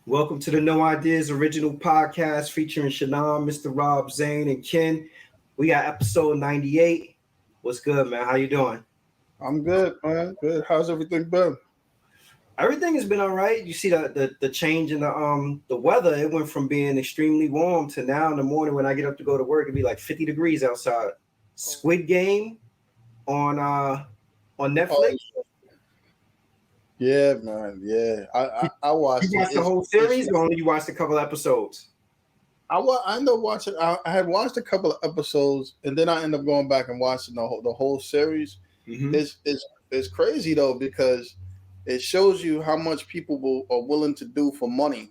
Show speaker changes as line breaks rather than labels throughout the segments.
Welcome to the No Ideas Original Podcast featuring Shannon, Mr. Rob, Zane, and Ken. We got episode 98. What's good, man? How you doing?
I'm good, man. Good. How's everything been?
Everything has been all right. You see the change in the weather. It went from being extremely warm to now in the morning when I get up to go to work, it'd be like 50 degrees outside. Squid Game on
Oh,
Netflix.
yeah, man. Yeah, I
You
watched it.
watched the whole series or only you watched a couple episodes?
I ended up watching. I had watched a couple of episodes, and then I ended up going back and watching the whole series.
Mm-hmm.
It's crazy though because it shows you how much people are willing to do for money.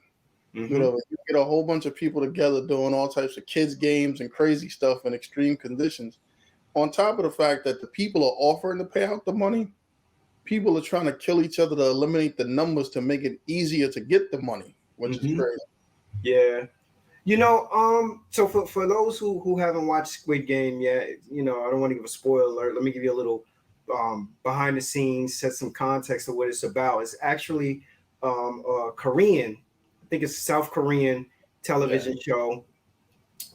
Mm-hmm.
You get a whole bunch of people together doing all types of kids games and crazy stuff in extreme conditions. On top of the fact that the people are offering to pay out the money, people are trying to kill each other to eliminate the numbers to make it easier to get the money, which is
Mm-hmm.
crazy.
Yeah. So for those who haven't watched Squid Game yet, I don't want to give a spoiler alert. Let me give you a little behind the scenes, set some context of what it's about. It's actually Korean. I think it's a South Korean television show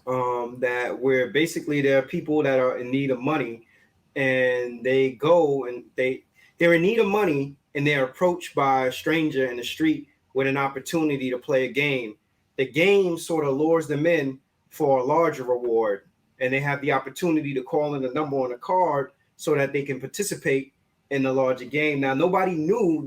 that where basically there are people that are in need of money, and they go and they're in need of money, and they're approached by a stranger in the street with an opportunity to play a game. The game sort of lures them in for a larger reward, and they have the opportunity to call in a number on a card so that they can participate in the larger game. Now, nobody knew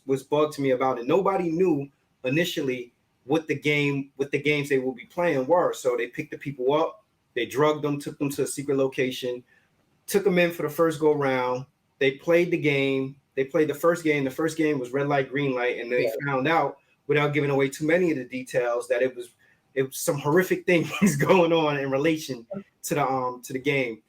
was bugged to me about it. Nobody knew initially what the games they will be playing were. So they picked the people up, they drugged them, took them to a secret location, took them in for the first go round. They played the game. They played the first game. The first game was red light, green light, and they found out, without giving away too many of the details, that it was some horrific things going on in relation to the game.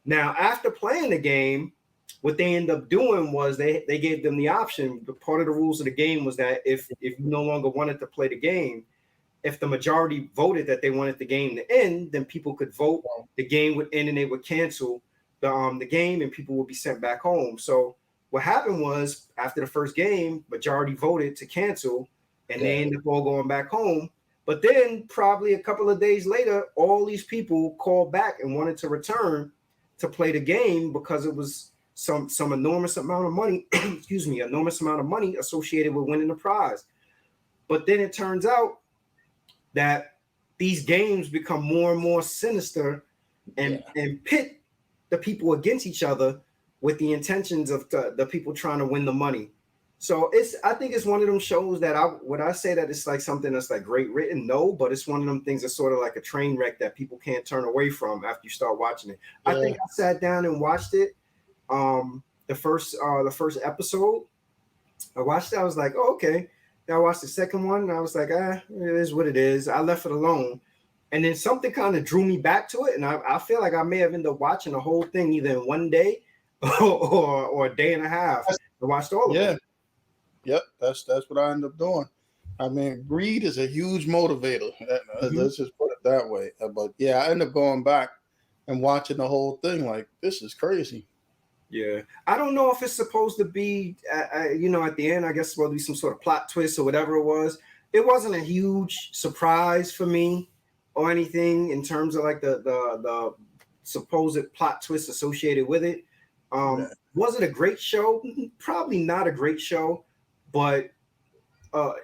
Now, after playing the game, what they ended up doing was they gave them the option. But part of the rules of the game was that if you no longer wanted to play the game, if the majority voted that they wanted the game to end, then people could vote. The game would end and they would cancel the game, and people would be sent back home. So what happened was, after the first game, majority voted to cancel, and they ended up all going back home. But then probably a couple of days later, all these people called back and wanted to return to play the game because it was some enormous amount of money, enormous amount of money associated with winning the prize. But then it turns out that these games become more and more sinister and pit the people against each other with the intentions of the people trying to win the money. So I think it's one of them shows that would I say that it's like something that's like great written? No, but it's one of them things that's sort of like a train wreck that people can't turn away from after you start watching it. I think I sat down and watched it. The first episode, I watched it. I was like, oh, okay. Then I watched the second one, and I was like, it is what it is. I left it alone. And then something kind of drew me back to it, and I feel like I may have ended up watching the whole thing either in one day or a day and a half. I watched all of it.
Yep, that's what I ended up doing. I mean, greed is a huge motivator. Let's just put it that way. But yeah, I ended up going back and watching the whole thing. Like, this is crazy.
Yeah, I don't know if it's supposed to be, at the end, I guess supposed to be some sort of plot twist or whatever it was. It wasn't a huge surprise for me or anything in terms of like the supposed plot twist associated with it. Was it a great show? Probably not a great show, but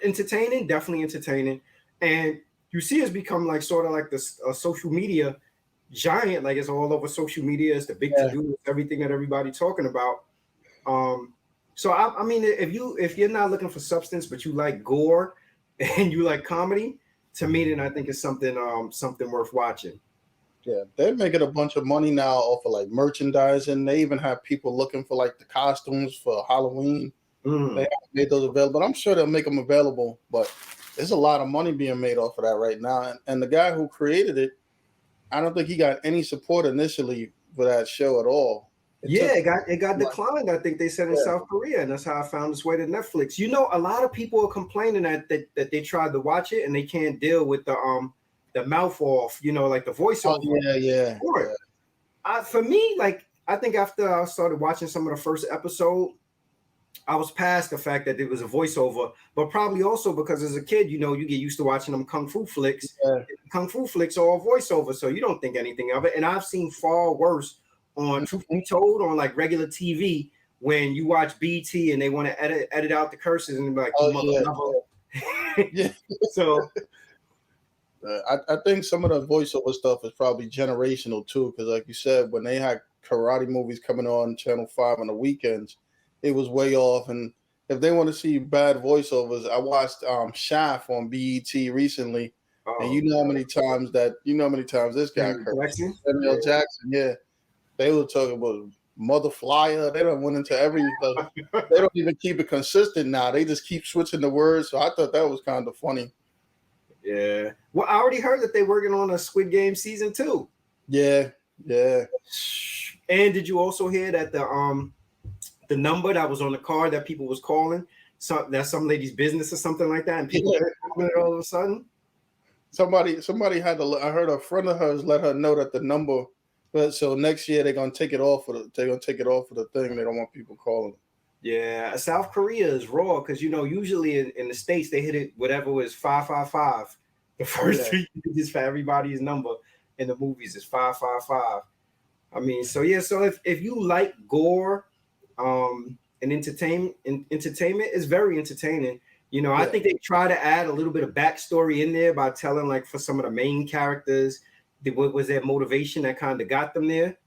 entertaining, definitely entertaining. And you see it's become like sort of like this social media giant, like it's all over social media. It's the big to do, everything that everybody talking about. So I mean, if you're not looking for substance, but you like gore and you like comedy, to me, then I think it's something worth watching.
Yeah, they're making a bunch of money now off of like merchandising. They even have people looking for like the costumes for Halloween. They haven't made those available. I'm sure they'll make them available, but there's a lot of money being made off of that right now. And the guy who created it, I don't think he got any support initially for that show at all.
It got declined. I think they said in South Korea, and that's how I found its way to Netflix. A lot of people are complaining that they tried to watch it and they can't deal with the mouth off, like the voiceover. For me, like I think after I started watching some of the first episode, I was past the fact that it was a voiceover, but probably also because as a kid, you know, you get used to watching them kung fu flicks.
Yeah.
Kung fu flicks are all voiceover, so you don't think anything of it. And I've seen far worse on Truth Be Told on like regular TV when you watch BT and they want to edit out the curses and be like, you mother.
Yeah.
So
I think some of the voiceover stuff is probably generational too, because like you said, when they had karate movies coming on Channel 5 on the weekends, it was way off. And if they want to see bad voiceovers, I watched Shaft on BET recently, and you know how many times this guy Samuel Jackson, yeah, they were talking about mother flyer. They don't went into every they don't even keep it consistent now. They just keep switching the words. So I thought that was kind of funny.
Yeah. Well, I already heard that they're working on a Squid Game season 2.
Yeah.
And did you also hear that the number that was on the card that people was calling, so that's some lady's business or something like that, and people calling it all of a sudden?
Somebody had to. I heard a friend of hers let her know that the number. But so next year they're gonna take it off of the. They're gonna take it off of the thing. They don't want people calling.
Yeah, South Korea is raw because you know usually in the States they hit it whatever was 555. The first 3 digits for everybody's number in the movies is 555. I mean, so yeah, so if you like gore, and entertainment is very entertaining. You know, I think they try to add a little bit of backstory in there by telling like for some of the main characters, what was their motivation that kind of got them there.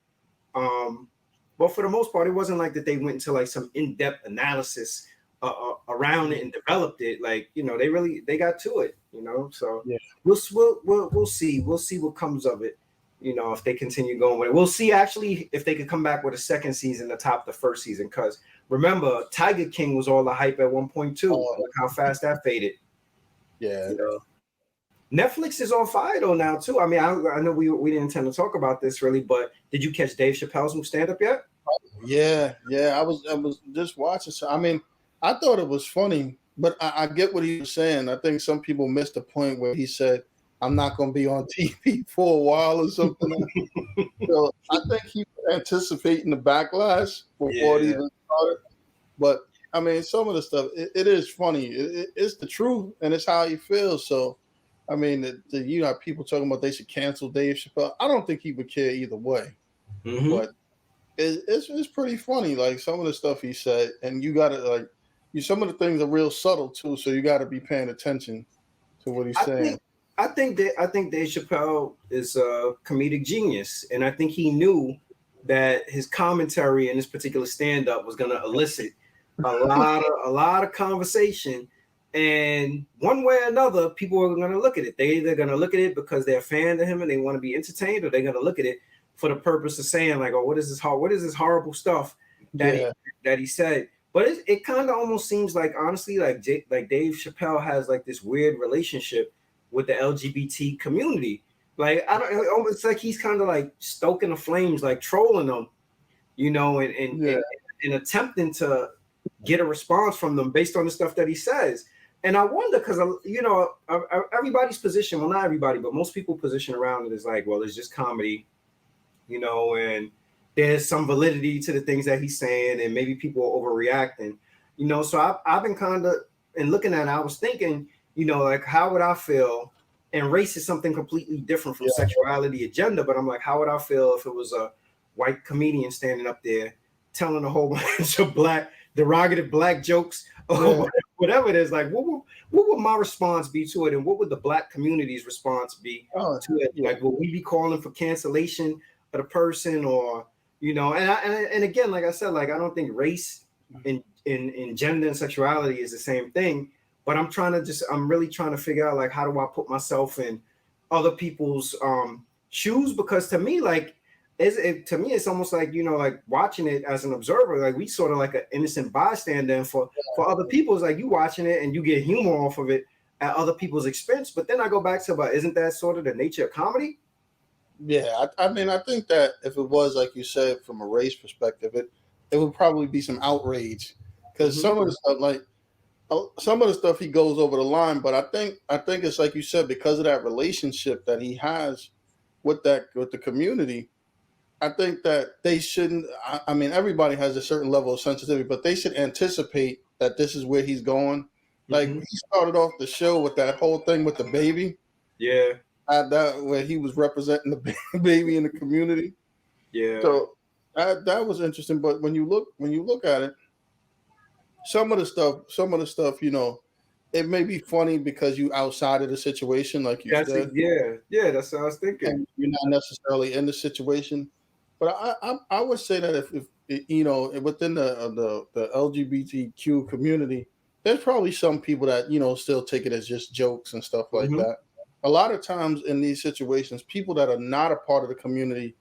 But for the most part, it wasn't like that they went into like some in-depth analysis around it and developed it. Like, you know, they got to it, you know. So we'll see what comes of it. You know, if they continue going with it, we'll see actually if they could come back with a second season to top the first season. Because remember, Tiger King was all the hype at 1.2. Look how fast that faded.
Yeah.
You know? Netflix is on fire though now too. I mean, I know we didn't intend to talk about this really, but did you catch Dave Chappelle's new stand-up yet?
Yeah. I was just watching. So I mean, I thought it was funny, but I get what he was saying. I think some people missed the point where he said, I'm not going to be on TV for a while or something. So I think he was anticipating the backlash before it even started. But I mean, some of the stuff, it is funny. It's the truth and it's how he feels. So, I mean, you know, people talking about they should cancel Dave Chappelle. I don't think he would care either way. Mm-hmm. But it's pretty funny. Like some of the stuff he said, and you got to some of the things are real subtle too. So you got to be paying attention to what he's saying.
I think Dave Chappelle is a comedic genius, and I think he knew that his commentary in this particular stand-up was going to elicit a lot of conversation, and one way or another, people are going to look at it. They're either going to look at it because they're a fan of him and they want to be entertained, or they're going to look at it for the purpose of saying like, "Oh, what is this horrible stuff that he said?" But it kind of almost seems like, honestly, like Dave Chappelle has like this weird relationship with the LGBT community. Like it's like he's kind of like stoking the flames, like trolling them, you know, and attempting to get a response from them based on the stuff that he says. And I wonder because you know everybody's position, well not everybody, but most people position around it is like, well, it's just comedy, you know, and there's some validity to the things that he's saying, and maybe people are overreacting, you know. So I've been kind of and looking at it, I was thinking, you know, like how would I feel? And race is something completely different from sexuality agenda, but I'm like, how would I feel if it was a white comedian standing up there telling a whole bunch of derogative black jokes or whatever it is? Like, what would my response be to it, and what would the black community's response be to it? Like, will we be calling for cancellation of the person, or you know? And again, like I said, like I don't think race in gender and sexuality is the same thing. But I'm really trying to figure out like how do I put myself in other people's shoes, because to me it's almost like, you know, like watching it as an observer, like we sort of like an innocent bystander, and for other people it's like you watching it and you get humor off of it at other people's expense. But then I go back to, but isn't that sort of the nature of comedy?
Yeah, I mean, I think that if it was like you said from a race perspective, it would probably be some outrage, because some of the stuff some of the stuff he goes over the line, but I think it's like you said, because of that relationship that he has with the community, I think that they shouldn't. I mean, everybody has a certain level of sensitivity, but they should anticipate that this is where he's going. Like he started off the show with that whole thing with the baby.
Yeah.
That where he was representing the baby in the community.
Yeah.
So that was interesting. But when you look at it, some of the stuff, it may be funny because you outside of the situation, like you said.
Yeah, that's what I was thinking.
And you're not necessarily in the situation. But I would say that if within the LGBTQ community, there's probably some people that still take it as just jokes and stuff like that. A lot of times in these situations, people that are not a part of the community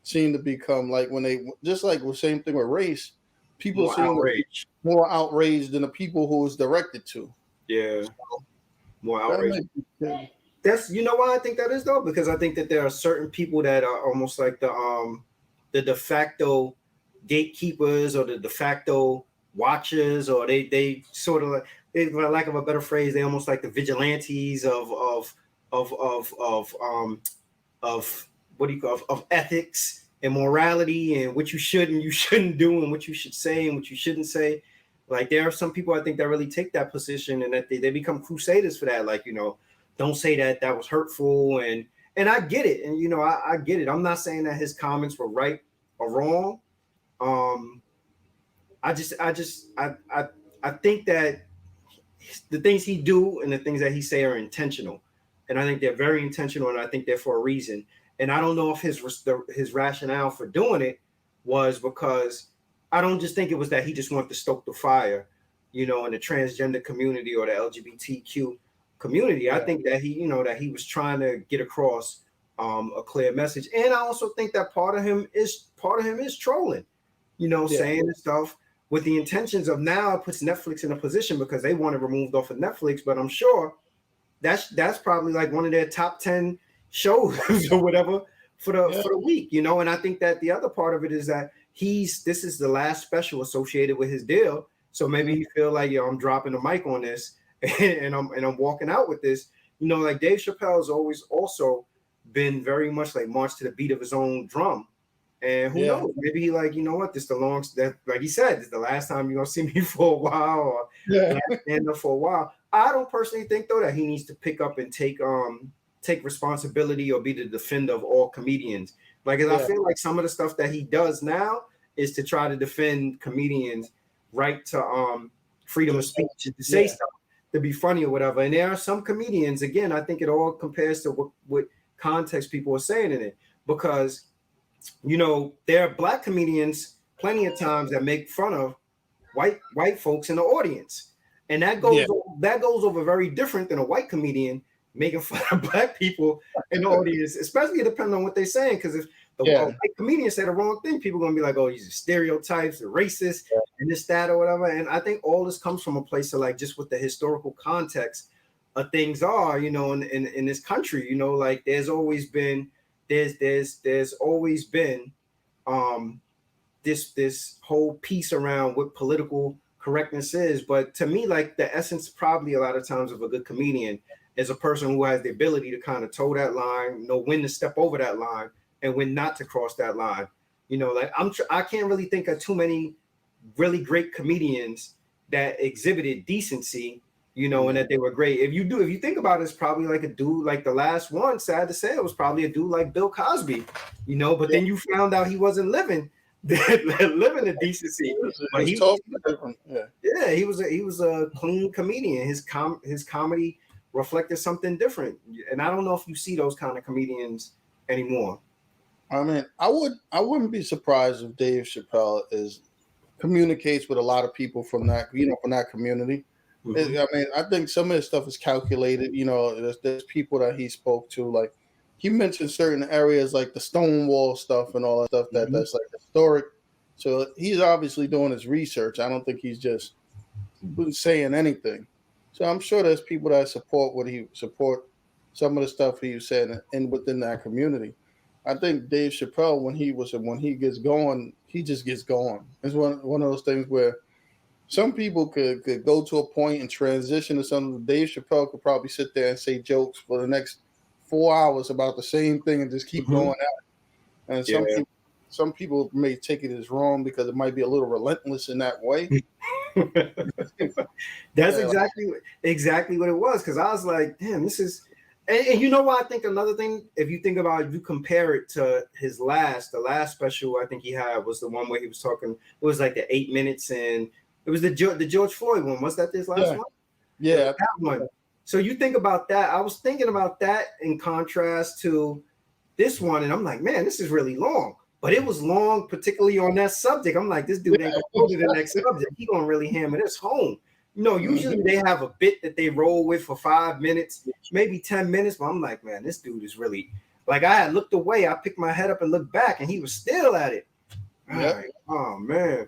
seem to become like when they just like the same thing with race. People
More
seem
outraged.
more outraged than the people who it's directed to.
Yeah,
So,
more outraged. That's why I think that is though, because I think that there are certain people that are almost like the de facto gatekeepers or the de facto watchers, or they sort of like, for lack of a better phrase, they almost like the vigilantes of what do you call of ethics and morality and what you should and you shouldn't do and what you should say and what you shouldn't say. Like there are some people I think that really take that position and that they become crusaders for that. Like, don't say that was hurtful and I get it. And I get it. I'm not saying that his comments were right or wrong. I think that the things he do and the things that he say are intentional. And I think they're very intentional and I think they're for a reason. And I don't know if his rationale for doing it was because I don't just think it was that he just wanted to stoke the fire, in the transgender community or the LGBTQ community. Yeah. I think that he was trying to get across a clear message. And I also think that part of him is trolling, saying this stuff with the intentions of now it puts Netflix in a position because they want it removed off of Netflix. But I'm sure that's probably like one of their top 10 shows or whatever for the week, And I think that the other part of it is that this is the last special associated with his deal. So maybe he feel like, I'm dropping the mic on this and I'm walking out with this. Like Dave Chappelle's always also been very much like march to the beat of his own drum. And who knows? Maybe he like, this the like he said, this is the last time you're gonna see me for a while or stand up for a while. I don't personally think though that he needs to pick up and take responsibility or be the defender of all comedians. Like, I feel like some of the stuff that he does now is to try to defend comedians' right to freedom of speech and to say stuff, to be funny or whatever. And there are some comedians, again, I think it all compares to what context people are saying in it. Because, there are black comedians plenty of times that make fun of white folks in the audience. And that goes over very different than a white comedian making fun of black people in the audience, especially depending on what they're saying. Because if the white comedian say the wrong thing, people are gonna be like, "Oh, these are stereotypes, they're racist, and this, that, or whatever." And I think all this comes from a place of like just what the historical context of things are, in this country. Like there's always been this whole piece around what political correctness is. But to me, like the essence probably a lot of times of a good comedian is a person who has the ability to kind of toe that line, know when to step over that line and when not to cross that line. Like I can't really think of too many really great comedians that exhibited decency, and that they were great. If you think about it, it's probably like a dude like the last one, sad to say, it was probably a dude like Bill Cosby, but then you found out he wasn't living a decency. But he was a clean comedian. His comedy reflected something different. And I don't know if you see those kind of comedians anymore.
I mean, I wouldn't be surprised if Dave Chappelle communicates with a lot of people from that, from that community. Mm-hmm. I mean, I think some of this stuff is calculated. There's people that he spoke to, like he mentioned certain areas like the Stonewall stuff and all that stuff that's like historic. So he's obviously doing his research. I don't think he's just saying anything. So I'm sure there's people that support some of the stuff he was saying within that community. I think Dave Chappelle, when he gets going, he just gets going. It's one of those things where some people could go to a point and transition to something. Dave Chappelle could probably sit there and say jokes for the next 4 hours about the same thing and just keep going at it. And some people may take it as wrong because it might be a little relentless in that way.
That's exactly what it was. Because I was like, damn, this is. And you know what? I think another thing, if you think about it, if you compare it to the last special I think he had was the one where he was talking. It was like the 8 minutes, and it was the George Floyd one. Was that this last one?
Yeah,
that one. So you think about that. I was thinking about that in contrast to this one, and I'm like, man, this is really long. But it was long, particularly on that subject. I'm like, this dude ain't gonna go to the next subject. He gonna really hammer this home. Usually they have a bit that they roll with for 5 minutes, maybe 10 minutes. But I'm like, man, this dude is really like. I had looked away. I picked my head up and looked back, and he was still at it.
Yep.
Right. Oh man.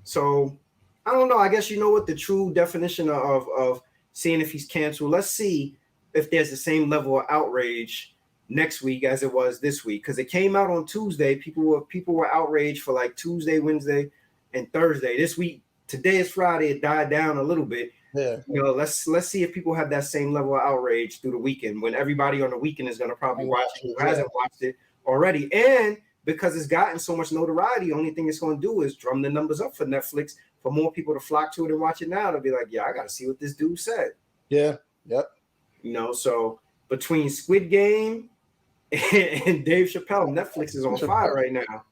So I don't know. I guess you know what the true definition of seeing if he's canceled. Let's see if there's the same level of outrage next week as it was this week, because it came out on Tuesday. People were outraged for like Tuesday, Wednesday, and Thursday. This week, today is Friday. It died down a little bit.
Yeah.
Let's see if people have that same level of outrage through the weekend, when everybody on the weekend is going to probably watch it who hasn't watched it already. And because it's gotten so much notoriety, the only thing it's going to do is drum the numbers up for Netflix, for more people to flock to it and watch it now. They'll be like, yeah, I got to see what this dude said.
Yeah. Yep.
So between Squid Game and Dave Chappelle, Netflix is on fire right now.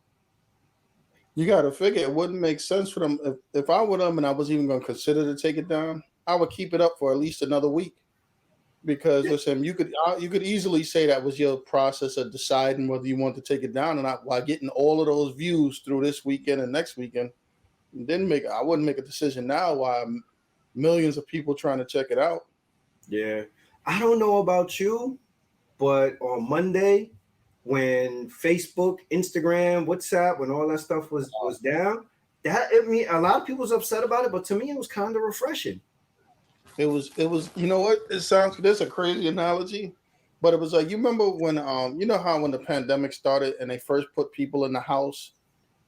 You got to figure it wouldn't make sense for them. If I were them and I was even going to consider to take it down, I would keep it up for at least another week. Because listen, you could easily say that was your process of deciding whether you want to take it down or not, while getting all of those views through this weekend and next weekend. I wouldn't make a decision now while millions of people trying to check it out.
Yeah. I don't know about you, but on Monday, when Facebook, Instagram, WhatsApp, when all that stuff was down, a lot of people was upset about it, but to me it was kind of refreshing.
It was, you know what? This a crazy analogy, but it was like, you remember when you know how when the pandemic started and they first put people in the house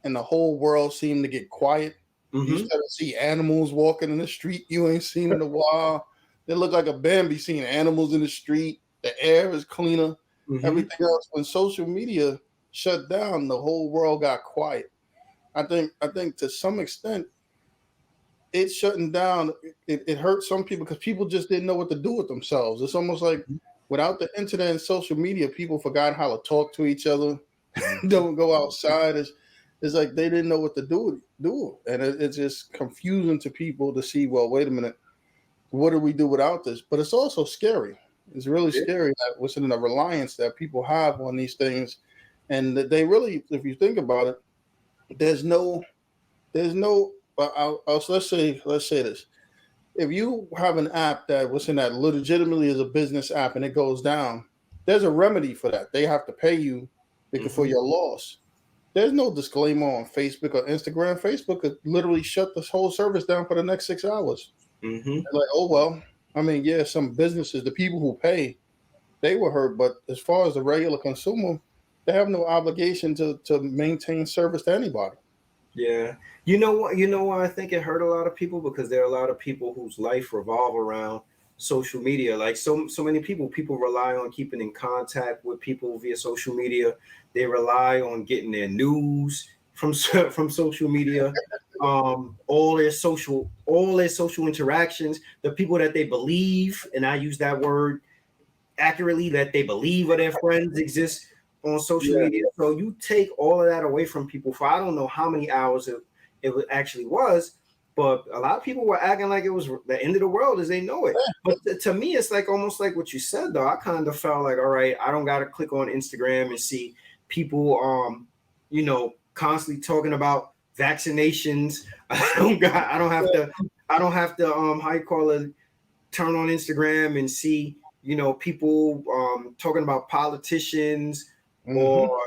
and the whole world seemed to get quiet. Mm-hmm. You started to see animals walking in the street you ain't seen in a while. They look like a Bambi seeing animals in the street. The air is cleaner. Mm-hmm. Everything else. When social media shut down, the whole world got quiet. I think to some extent, it's shutting down. It hurt some people because people just didn't know what to do with themselves. It's almost like without the internet and social media, people forgot how to talk to each other. Don't go outside. It's like they didn't know what to do. And it's just confusing to people to see, well, wait a minute, what do we do without this? But it's also scary. It's really scary that what's in the reliance that people have on these things. And that they really, if you think about it, there's no, let's say this. If you have an app that was in that legitimately is a business app and it goes down, there's a remedy for that. They have to pay you for your loss. There's no disclaimer on Facebook or Instagram. Facebook could literally shut this whole service down for the next 6 hours. Mm-hmm. Like, oh, well, I mean, yeah, some businesses, the people who pay, they were hurt. But as far as the regular consumer, they have no obligation to maintain service to anybody.
Yeah. You know why I think it hurt a lot of people? Because there are a lot of people whose life revolve around social media. Like so many people rely on keeping in contact with people via social media. They rely on getting their news from social media. All their social interactions, the people that they believe, and I use that word accurately, that they believe are their friends exist on social media. So you take all of that away from people for I don't know how many hours it actually was, but a lot of people were acting like it was the end of the world as they know it. But to me, it's like almost like what you said, though. I kind of felt like, all right, I don't got to click on Instagram and see people, constantly talking about vaccinations. I don't have to how you call it, turn on Instagram and see, people talking about politicians or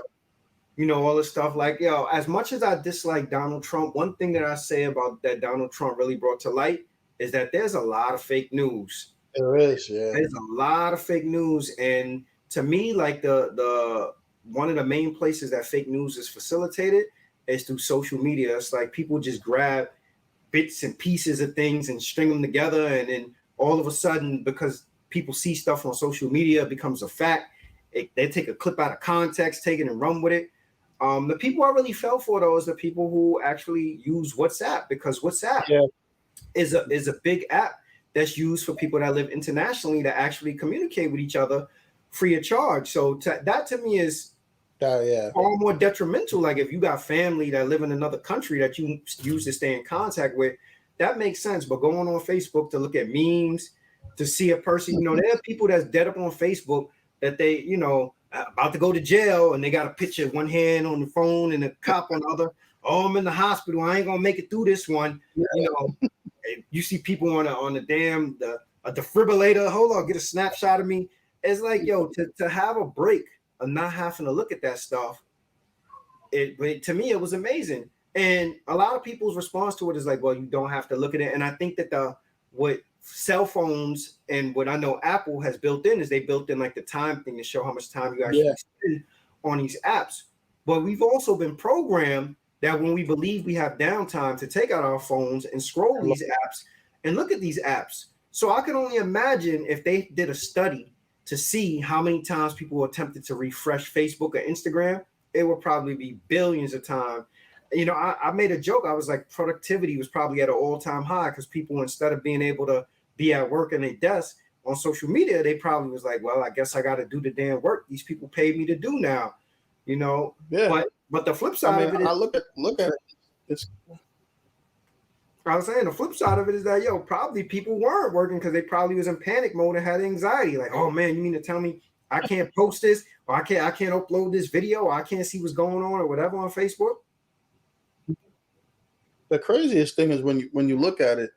all this stuff. Like, as much as I dislike Donald Trump, one thing that I say about that Donald Trump really brought to light is that there's a lot of fake news.
There is, yeah.
There's a lot of fake news, and to me, like the one of the main places that fake news is facilitated is through social media. It's like people just grab bits and pieces of things and string them together, and then all of a sudden, because people see stuff on social media, it becomes a fact. They take a clip out of context, take it and run with it. The people I really fell for though is the people who actually use WhatsApp, because WhatsApp is a big app that's used for people that live internationally to actually communicate with each other free of charge. So that to me is far more detrimental. Like if you got family that live in another country that you use to stay in contact with, that makes sense. But going on Facebook to look at memes, to see a person, there are people that's dead up on Facebook that they, about to go to jail and they got a picture, one hand on the phone and a cop on the other. Oh, I'm in the hospital. I ain't gonna make it through this one. You see people on the damn a defibrillator. Hold on, get a snapshot of me. It's like, yo, to have a break of not having to look at that stuff. To me, it was amazing. And a lot of people's response to it is like, well, you don't have to look at it. And I think that what cell phones and what I know Apple has built in is they built in like the time thing to show how much time you actually spend on these apps. But we've also been programmed that when we believe we have downtime to take out our phones and scroll these apps and look at these apps. So I can only imagine if they did a study to see how many times people attempted to refresh Facebook or Instagram, it would probably be billions of times. I made a joke. I was like, productivity was probably at an all-time high because people, instead of being able to be at work in their desk on social media, they probably was like, well, I guess I got to do the damn work these people paid me to do now,
Yeah.
But the flip side of it is,
I look at it. It's,
I was saying the flip side of it is that probably people weren't working because they probably was in panic mode and had anxiety. Like, oh man, you mean to tell me I can't post this, or I can't upload this video, or I can't see what's going on or whatever on Facebook?
the craziest thing is when you look at it,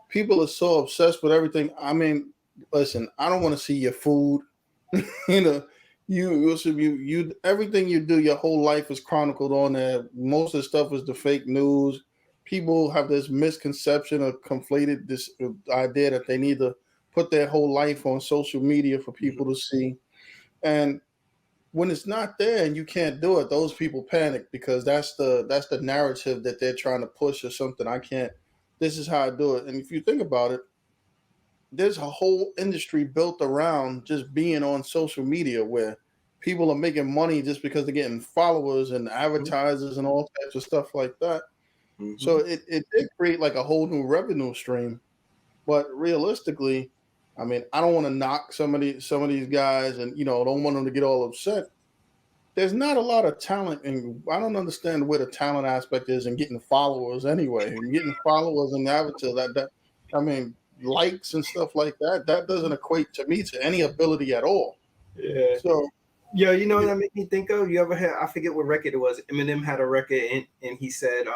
people are so obsessed with everything. I mean, listen, I don't want to see your food. You everything you do, your whole life is chronicled on there. Most of the stuff is the fake news. People have this misconception or conflated this idea that they need to put their whole life on social media for people to see. And when it's not there and you can't do it, those people panic because that's the narrative that they're trying to push or something. This is how I do it. And if you think about it, there's a whole industry built around just being on social media where people are making money just because they're getting followers and advertisers and all types of stuff like that. Mm-hmm. So it did create like a whole new revenue stream. But realistically, I mean, I don't want to knock some of these guys and, don't want them to get all upset. There's not a lot of talent, and I don't understand where the talent aspect is in getting followers anyway. And getting followers and avatars, likes and stuff like that doesn't equate to me to any ability at all.
Yeah. So, what that made me think of? You ever had, I forget what record it was. Eminem had a record and he said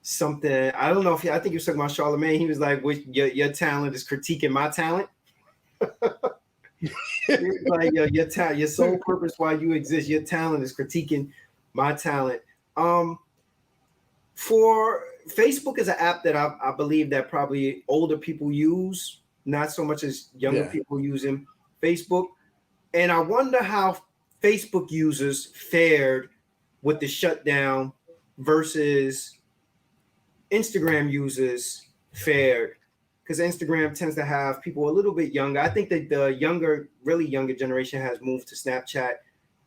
something. I don't know I think he was talking about Charlemagne. He was like, your talent is critiquing my talent. Like your sole purpose why you exist, your talent is critiquing my talent. For Facebook is an app that I believe that probably older people use, not so much as younger people using Facebook. And I wonder how Facebook users fared with the shutdown versus Instagram users fared, because Instagram tends to have people a little bit younger. I think that the really younger generation has moved to Snapchat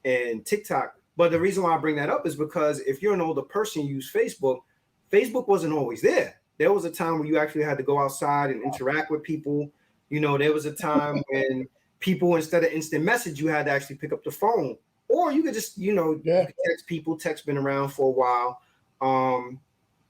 and TikTok. But the reason why I bring that up is because if you're an older person, you use Facebook. Facebook wasn't always there. There was a time where you actually had to go outside and interact with people. There was a time when people, instead of instant message, you had to actually pick up the phone. Or you could just, you could text people. Text been around for a while.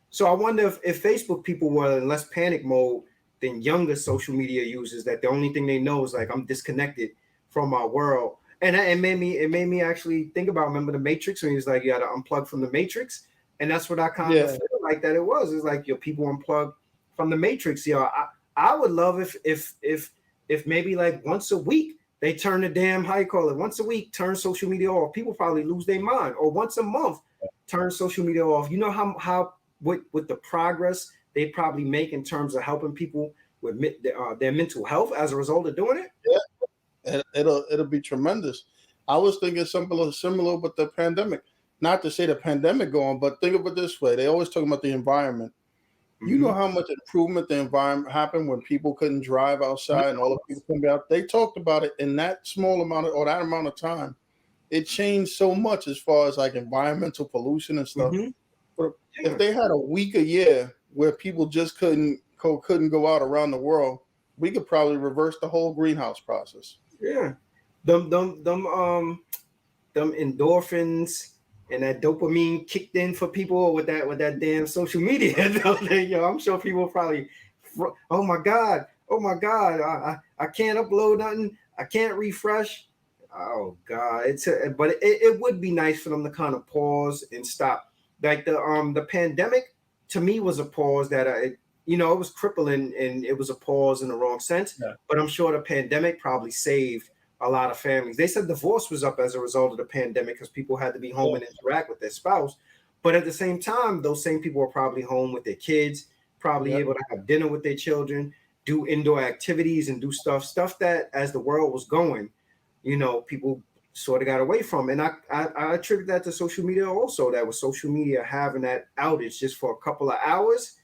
So I wonder if Facebook people were in less panic mode than younger social media users, that the only thing they know is like, I'm disconnected from my world. And it made me actually think about, remember the Matrix, when he was like, you got to unplug from the Matrix. And that's what I kind of feel like that it was. It's like people unplug from the Matrix. I would love if maybe like once a week they turn the damn, how you call it, once a week, turn social media off. People probably lose their mind. Or once a month, turn social media off. You know how with the progress they probably make in terms of helping people with their mental health as a result of doing it?
Yeah, it'll be tremendous. I was thinking something similar with the pandemic. Not to say the pandemic going, but think of it this way. They always talk about the environment. Mm-hmm. You know how much improvement the environment happened when people couldn't drive outside and all the people couldn't be out. They talked about it in that small amount or that amount of time. it changed so much as far as like environmental pollution and stuff.
Mm-hmm.
But
Yeah.
if they had a week a year where people just couldn't go out around the world, we could probably reverse the whole greenhouse process.
Yeah. Them endorphins and that dopamine kicked in for people with that damn social media. Yo, I'm sure people probably, oh my god, I can't upload nothing, I can't refresh. Oh god, but it would be nice for them to kind of pause and stop. Like the pandemic to me was a pause that it was crippling and it was a pause in the wrong sense.
Yeah.
But I'm sure the pandemic probably saved a lot of families. They said divorce was up as a result of the pandemic because people had to be home and interact with their spouse. But at the same time, those same people were probably home with their kids, probably able to have dinner with their children, do indoor activities and do stuff that as the world was going, people sort of got away from. And I attribute that to social media also, that with social media having that outage just for a couple of hours,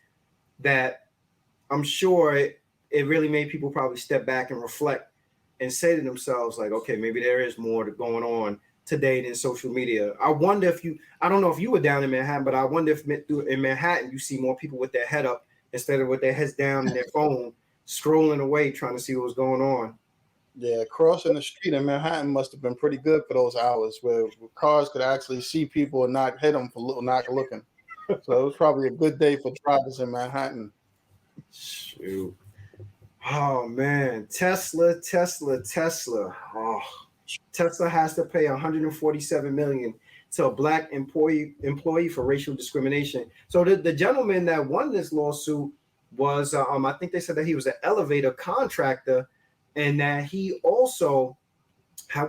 that I'm sure it really made people probably step back and reflect and say to themselves, like, okay, maybe there is more going on today than social media. I wonder I don't know if you were down in Manhattan, but I wonder if in Manhattan you see more people with their head up instead of with their heads down in their phone, scrolling away, trying to see what was going on.
Yeah, crossing the street in Manhattan must have been pretty good for those hours where cars could actually see people and not hit them for not looking. So it was probably a good day for drivers in Manhattan.
Shoot. Oh man, Tesla. Oh, Tesla has to pay 147 million to a black employee for racial discrimination. So the gentleman that won this lawsuit was, I think they said that he was an elevator contractor, and that he also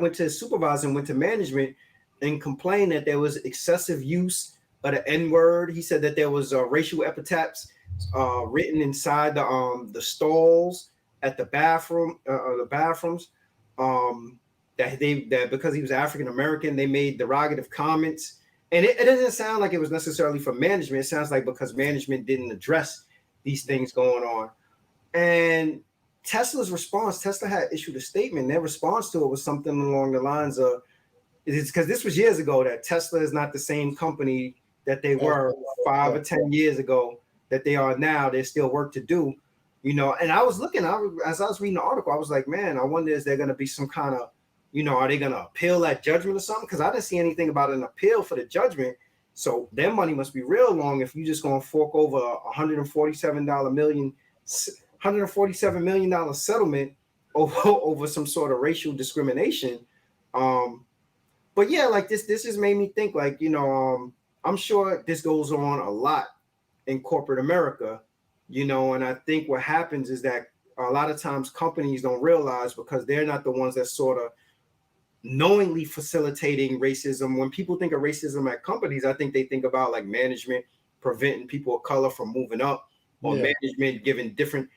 went to his supervisor and went to management and complained that there was excessive use of the N-word. He said that there was racial epithets written inside the stalls at the bathrooms. That because he was African American, they made derogative comments, and it doesn't sound like it was necessarily for management. It sounds like because management didn't address these things going on. And Tesla had issued a statement. Their response to it was something along the lines of, it's because this was years ago, that Tesla is not the same company that they were 5 or 10 years ago that they are now. There's still work to do, and I was looking, as I was reading the article, I was like, man, I wonder, is there going to be some kind of, are they going to appeal that judgment or something? Because I didn't see anything about an appeal for the judgment. So their money must be real long if you just going to fork over $147 million settlement over some sort of racial discrimination. But yeah, like this just made me think, like, I'm sure this goes on a lot in corporate America, and I think what happens is that a lot of times companies don't realize, because they're not the ones that sort of knowingly facilitating racism. When people think of racism at companies, I think they think about like management preventing people of color from moving up, or management giving different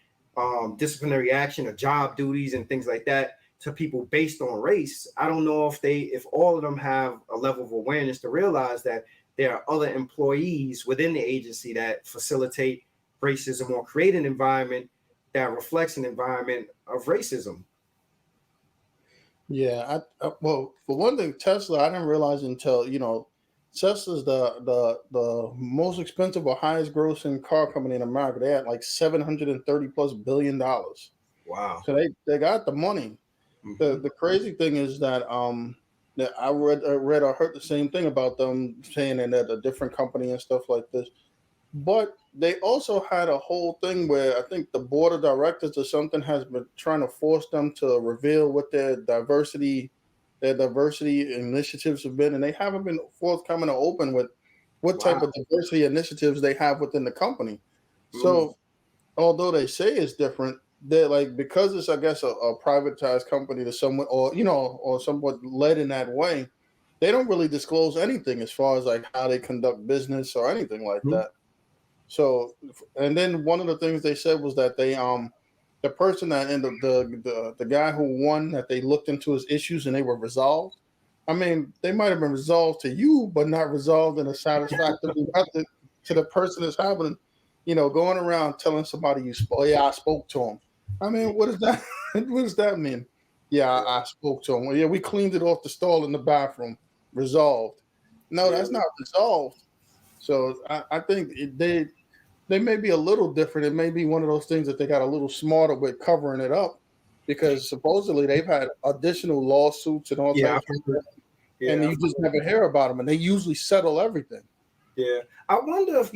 disciplinary action or job duties and things like that to people based on race. I don't know if all of them have a level of awareness to realize that there are other employees within the agency that facilitate racism or create an environment that reflects an environment of racism.
Yeah, well, for one thing, Tesla, I didn't realize until Tesla's the most expensive or highest grossing car company in America. They had like $730+ billion.
Wow!
So they got the money.
Mm-hmm.
The crazy thing is that that I read or heard the same thing about them saying that a different company and stuff like this. But they also had a whole thing where I think the board of directors or something has been trying to force them to reveal what their diversity initiatives have been, and they haven't been forthcoming or open with what type of diversity initiatives they have within the company. So although they say it's different, they're like, because it's, I guess, a privatized company to someone, or somewhat led in that way, they don't really disclose anything as far as like how they conduct business or anything like that. So, and then one of the things they said was that they the person that and the guy who won, that they looked into his issues and they were resolved. I mean, they might have been resolved to you, but not resolved in a satisfactory method to the person that's happening. Going around telling somebody I spoke to him. I mean, what does that what does that mean? Yeah, I spoke to him. Well, yeah, we cleaned it off the stall in the bathroom. Resolved. No, that's not resolved. So I think they may be a little different. It may be one of those things that they got a little smarter with covering it up, because supposedly they've had additional lawsuits and all
Yeah,
types
I've
of
heard,
stuff, and
yeah,
you just never hear about them. And they usually settle everything.
yeah. I wonder if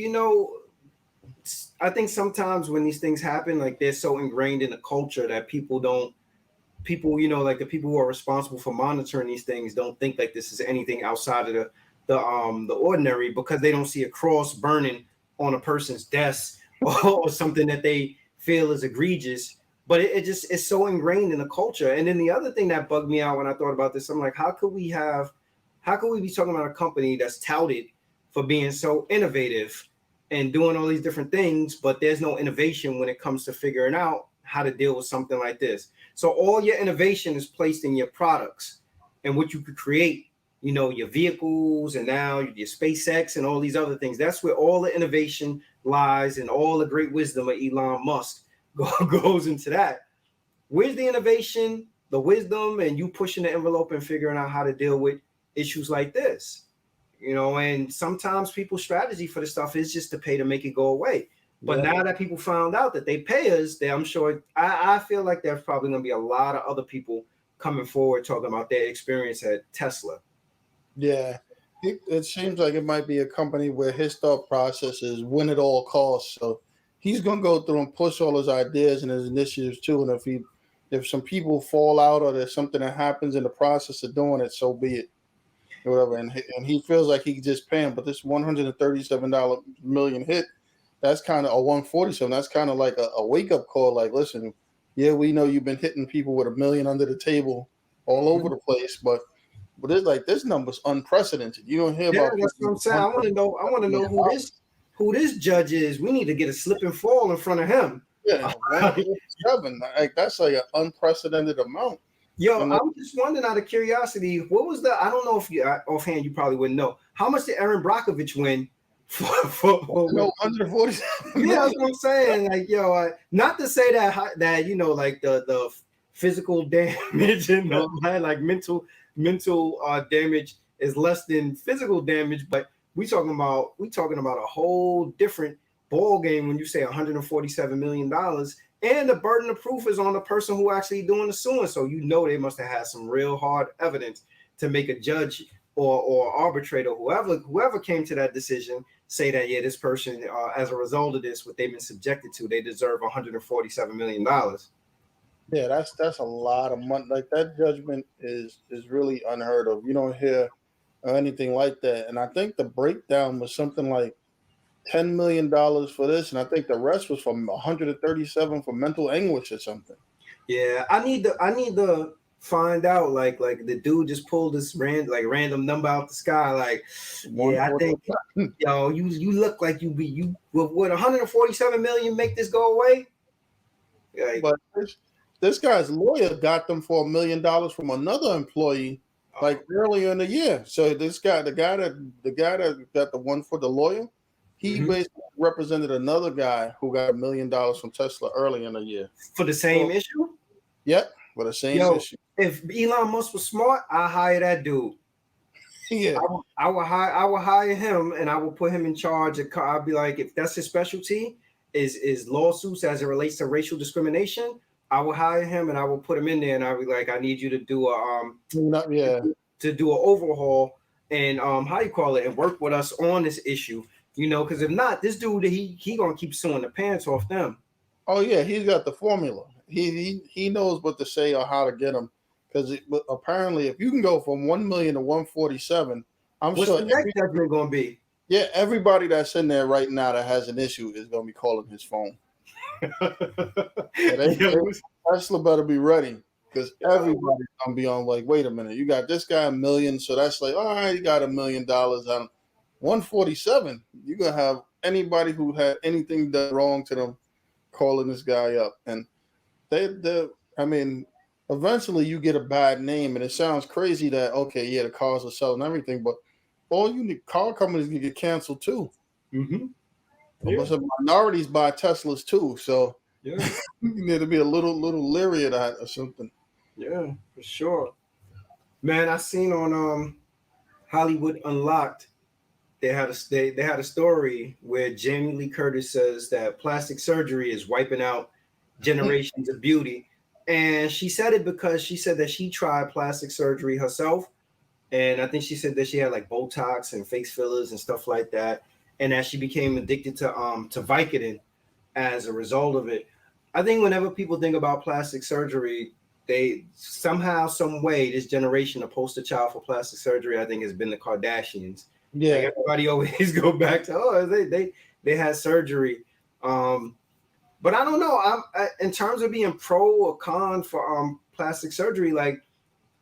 I think sometimes when these things happen, like they're so ingrained in the culture that people, like the people who are responsible for monitoring these things don't think like this is anything outside of the ordinary, because they don't see a cross burning on a person's desk or something that they feel is egregious. But it just it's so ingrained in the culture. And then the other thing that bugged me out when I thought about this, I'm like, how could we be talking about a company that's touted for being so innovative and doing all these different things, but there's no innovation when it comes to figuring out how to deal with something like this? So all your innovation is placed in your products and what you could create, your vehicles and now your SpaceX and all these other things. That's where all the innovation lies, and all the great wisdom of Elon Musk goes into that. Where's the innovation, the wisdom, and you pushing the envelope and figuring out how to deal with issues like this? And sometimes people's strategy for the stuff is just to pay to make it go away. But now that people found out that they pay us, I'm sure, I feel like there's probably going to be a lot of other people coming forward talking about their experience at Tesla.
Yeah, it seems like it might be a company where his thought process is win at all costs. So he's gonna go through and push all his ideas and his initiatives too. And if some people fall out or there's something that happens in the process of doing it, so be it. Or whatever. And he feels like he can just pay him. But this $137 million hit, that's kind of a 147. That's kind of like a wake up call. Like, listen, yeah, we know you've been hitting people with $1 million under the table all over the place, but it's like this number's unprecedented. You don't hear
Yeah,
about
that's what I'm saying. I want to know. I want to know who this judge is. We need to get a slip and fall in front of him.
Yeah, 147. Like that's like an unprecedented amount.
Yo,
And
I'm just wondering out of curiosity, what was the? I don't know if you offhand you probably wouldn't know. How much did Aaron Brockovich win for
no 147.
Yeah, that's what I'm saying. Like, not to say that like the physical damage and like mental damage is less than physical damage, but we talking about a whole different ball game when you say $147 million, and the burden of proof is on the person who actually doing the suing. So they must have had some real hard evidence to make a judge or arbitrator, whoever came to that decision, say that this person, as a result of this, what they've been subjected to, they deserve $147 million.
Yeah, that's a lot of money. Like that judgment is really unheard of. You don't hear anything like that. And I think the breakdown was something like $10 million for this, and I think the rest was from 137 for mental anguish or something.
Yeah, I need to find out like the dude just pulled this random number out the sky. Like, yeah, I think you look like you would 147 million make this go away? Like,
but this guy's lawyer got them for $1 million from another employee like earlier in the year. So this guy, the guy that got the one for the lawyer, he basically represented another guy who got $1 million from Tesla early in the year
for the same issue.
Yep, for the same issue.
If Elon Musk was smart, I hire that dude.
Yeah,
I will hire him, and I will put him in charge. I'll be like, if that's his specialty, is lawsuits as it relates to racial discrimination, I will hire him and I will put him in there, and I'll be like, I need you to do to do an overhaul and how you call it, and work with us on this issue. Because if not, this dude he gonna keep suing the pants off them.
Oh yeah, he's got the formula. He knows what to say or how to get them. Because apparently, if you can go from 1 million to 147,
what's
sure
the next judgment gonna be?
Yeah, everybody that's in there right now that has an issue is going to be calling his phone. Tesla better be ready, because everybody's going to be on like, wait a minute, you got this guy $1 million, so that's like, all right, you got $1 million on 147. You're going to have anybody who had anything done wrong to them calling this guy up. And eventually you get a bad name, and it sounds crazy that, okay, yeah, the cars are selling everything, but all you need, car companies can get canceled too. Most of minorities buy Teslas too, so you need to be a little leery of that or something.
Yeah, for sure. Man, I seen on Hollywood Unlocked, they had a story where Jamie Lee Curtis says that plastic surgery is wiping out generations of beauty. And she said it because she said that she tried plastic surgery herself. And I think she said that she had like Botox and face fillers and stuff like that. And that she became addicted to Vicodin as a result of it. I think whenever people think about plastic surgery, they somehow, some way, this generation, a poster child for plastic surgery, I think, has been the Kardashians. Like
Yeah,
everybody always go back to, oh, they had surgery. But I don't know. In terms of being pro or con for plastic surgery. Like,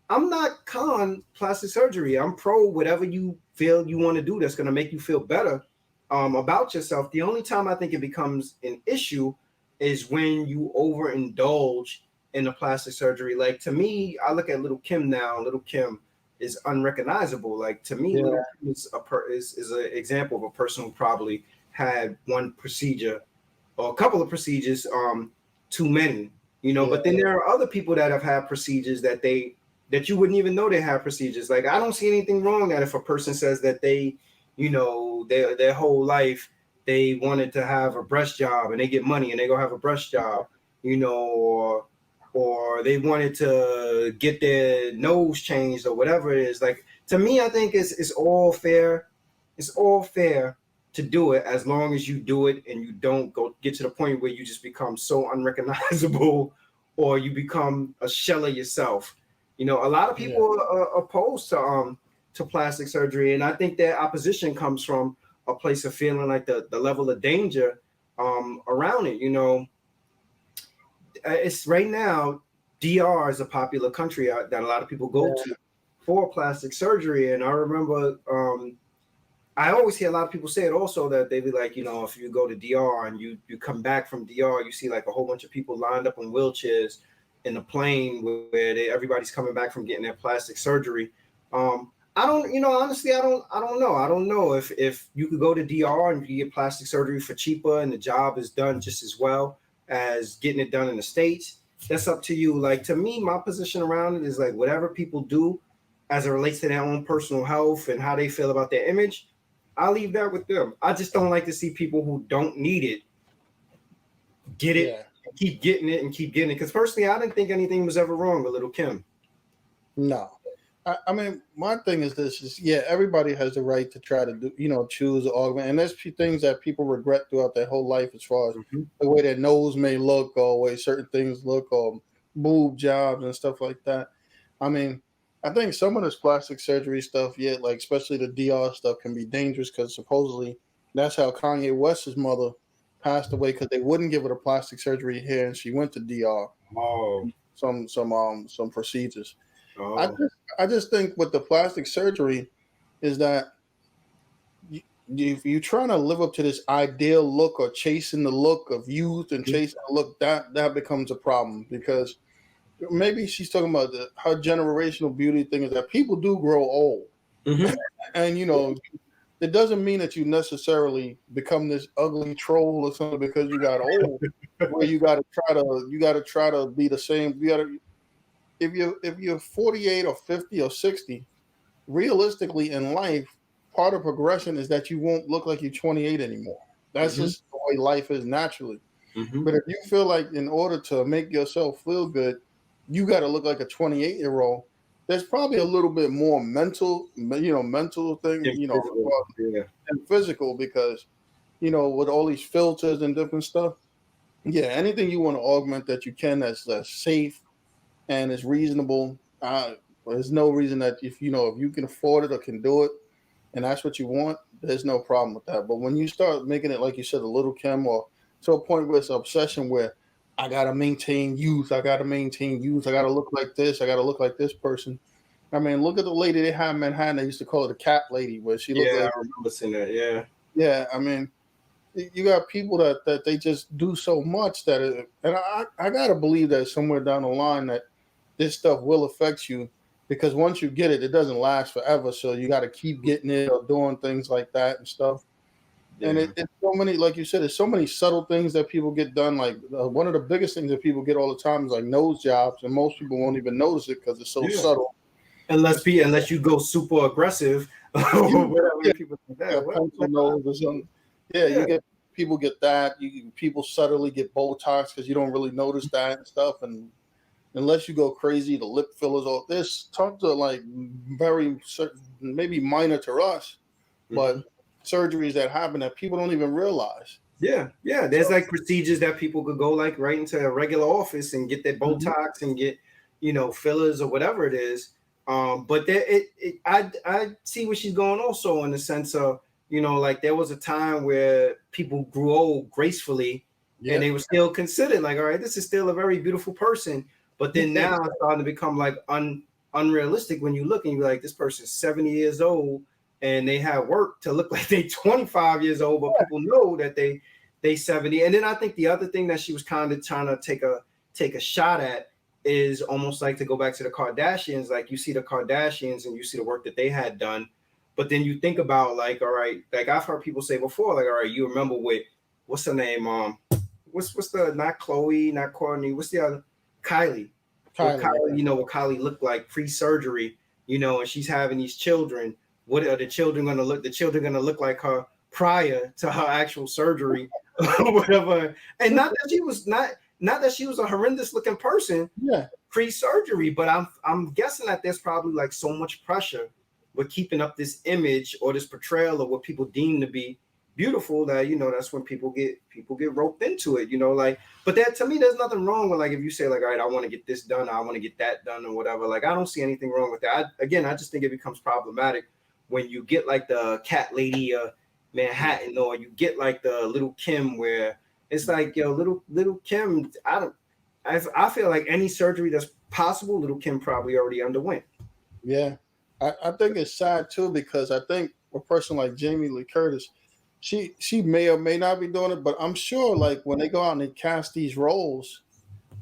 I'm not con plastic surgery. I'm pro whatever you feel you want to do that's going to make you feel better about yourself. The only time I think it becomes an issue is when you overindulge in the plastic surgery. Like, to me, I look at Little Kim now. Little Kim is unrecognizable. Like, to me,
yeah,
Little Kim is an example of a person who probably had one procedure or a couple of procedures too many.
yeah,
But then there are other people that have had procedures that you wouldn't even know they have procedures. Like, I don't see anything wrong that if a person says that they, their whole life they wanted to have a breast job and they get money and they go have a breast job, or they wanted to get their nose changed or whatever it is. Like, to me, I think it's all fair. It's all fair to do it as long as you do it and you don't go get to the point where you just become so unrecognizable or you become a shell of yourself. A lot of
yeah,
people are opposed to plastic surgery, and I think that opposition comes from a place of feeling like the level of danger around it. It's right now. DR is a popular country that a lot of people go
yeah,
to for plastic surgery, and I remember I always hear a lot of people say it also that they be like, if you go to DR and you come back from DR, you see like a whole bunch of people lined up in wheelchairs in the plane where everybody's coming back from getting their plastic surgery. I don't, honestly, I don't know. I don't know if you could go to DR and you get plastic surgery for cheaper and the job is done just as well as getting it done in the States. That's up to you. Like, to me, my position around it is like whatever people do as it relates to their own personal health and how they feel about their image, I'll leave that with them. I just don't like to see people who don't need it get it,
yeah.
and keep getting it and keep getting it. Because personally, I didn't think anything was ever wrong with Little Kim.
No. I mean, my thing is this: is yeah, everybody has the right to try to do, choose or augment, and there's things that people regret throughout their whole life, as far as
Mm-hmm.
the way their nose may look, or the way certain things look, or boob jobs and stuff like that. I mean, I think some of this plastic surgery stuff, yeah, like especially the DR stuff, can be dangerous because supposedly that's how Kanye West's mother passed away because they wouldn't give her the plastic surgery here, and she went to DR
Oh,
some procedures. I
oh,
just I just think with the plastic surgery is that if you're trying to live up to this ideal look or chasing the look of youth and chasing the look, that becomes a problem because maybe she's talking about her generational beauty thing is that people do grow old,
mm-hmm.
and it doesn't mean that you necessarily become this ugly troll or something because you got old. Where you got to try to be the same. You got to if you're 48 or 50 or 60, realistically in life, part of progression is that you won't look like you're 28 anymore. That's
Mm-hmm.
just the way life is naturally.
Mm-hmm.
But if you feel like in order to make yourself feel good, you got to look like a 28-year-old, there's probably a little bit more mental thing,
Physical, yeah.
and physical because, with all these filters and different stuff. Yeah, anything you want to augment that you can that's safe and is reasonable. There's no reason that if you can afford it or can do it, and that's what you want, there's no problem with that. But when you start making it like you said, a little Kim, or to a point where it's an obsession where I gotta maintain youth, I gotta maintain youth, I gotta look like this, I gotta look like this person. I mean, look at the lady they had in Manhattan. They used to call her the cat lady, where she looked
Yeah,
like
I remember seeing that. Yeah.
yeah. I mean, you got people that they just do so much and I gotta believe that somewhere down the line that this stuff will affect you because once you get it, it doesn't last forever. So you got to keep getting it or doing things like that and stuff. And it's so many, like you said, there's so many subtle things that people get done. Like one of the biggest things that people get all the time is like nose jobs, and most people won't even notice it because it's so subtle.
Unless you go super aggressive, or whatever people think that.
Pencil nose or something. Yeah, you get people get that. People subtly get Botox because you don't really notice that and stuff. And unless you go crazy, the lip fillers, all this tons of like very maybe minor to us, but surgeries that happen that people don't even realize.
Yeah. There's like procedures that people could go like right into a regular office and get their Botox and get, fillers or whatever it is. But I see where she's going also in the sense of, like there was a time where people grew old gracefully and they were still considered like, all right, this is still a very beautiful person. But then now it's starting to become like unrealistic when you look and you're like, this person's 70 years old and they have work to look like they 25 years old, but people know that they 70. And then I think the other thing that she was kind of trying to take a shot at is almost like to go back to the Kardashians. Like you see the Kardashians and you see the work that they had done, but then you think about like, all right, like I've heard people say before, like, all right, you remember with what's her name? What's the not Chloe, not Courtney, what's the other Kylie? What Kylie looked like pre-surgery, and she's having these children. What are the children going to look? The children going to look like her prior to her actual surgery, or whatever. And not that she was a horrendous looking person, pre-surgery. But I'm guessing that there's probably like so much pressure with keeping up this image or this portrayal of what people deem to be beautiful that that's when people get roped into it. Like, but that to me, there's nothing wrong with like if you say like, all right, I want to get this done, I want to get that done, or whatever. Like, I don't see anything wrong with that. I just think it becomes problematic when you get like the cat lady Manhattan, or you get like the little Kim, where it's like little Kim. I feel like any surgery that's possible, little Kim probably already underwent.
Yeah, I think it's sad too because I think a person like Jamie Lee Curtis, she may or may not be doing it, but I'm sure like when they go out and they cast these roles,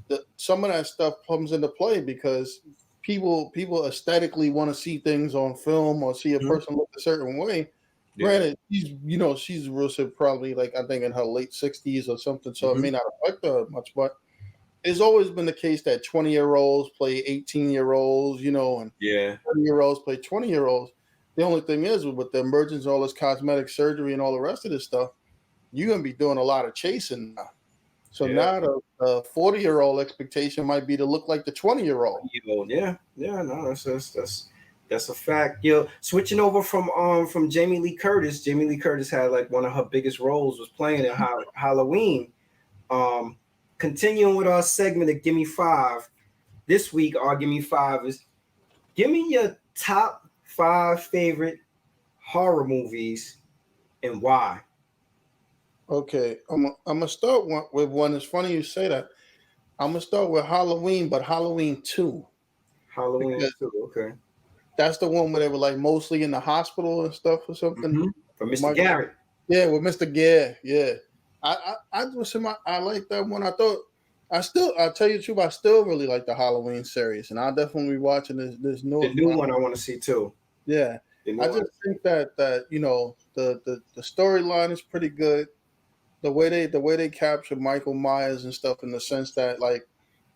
that some of that stuff comes into play because people aesthetically want to see things on film or see a person look a certain way. Granted, she's real probably like I think in her late 60s or something, so it may not affect her much. But it's always been the case that 20-year-olds play 18-year-olds, and 30-year-olds play 20-year-olds. The only thing is with the emergence of all this cosmetic surgery and all the rest of this stuff, you're gonna be doing a lot of chasing now. So now the 40-year-old expectation might be to look like the 20-year-old.
No, that's a fact. Switching over from Jamie Lee Curtis. Jamie Lee Curtis had like one of her biggest roles was playing in Halloween. Continuing with our segment of Gimme 5. This week, our Gimme 5 is give me your top 5 favorite horror movies and why.
Okay, I'm gonna start with one. It's funny you say that. I'm gonna start with Halloween, but Halloween 2.
Halloween 2, okay.
That's the one where they were like mostly in the hospital and stuff or something.
For Mr. Garrett.
Yeah, with Mr. Garrett. Yeah, I like that one. I'll tell you the truth, I still really like the Halloween series, and I'll definitely be watching this new
one. I want to see too.
Yeah, I just think that the storyline is pretty good. The way they capture Michael Myers and stuff in the sense that like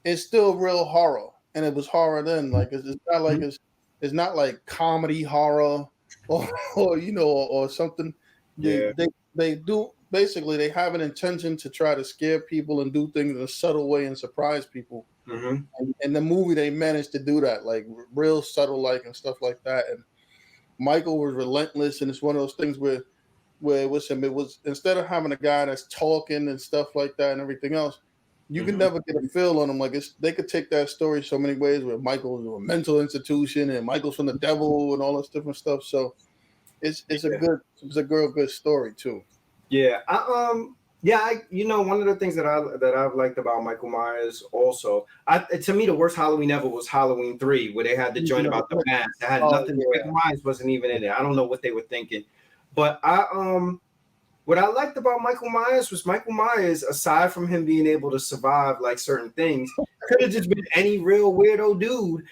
it's still real horror, and it was horror then. Like it's not like it's not like comedy horror or something. They do basically they have an intention to try to scare people and do things in a subtle way and surprise people. And in the movie they managed to do that, like real subtle like and stuff like that. And Michael was relentless, and it's one of those things where it was instead of having a guy that's talking and stuff like that and everything else, you can never get a feel on him. Like they could take that story so many ways where Michael's a mental institution and Michael's from the devil and all this different stuff. So it's a good story too.
Yeah. One of the things that I've liked about Michael Myers also, to me the worst Halloween ever was Halloween 3, where they had the joint about the mask. That had nothing. Michael Myers wasn't even in it. I don't know what they were thinking. But what I liked about Michael Myers was Michael Myers, aside from him being able to survive like certain things, could have just been any real weirdo dude.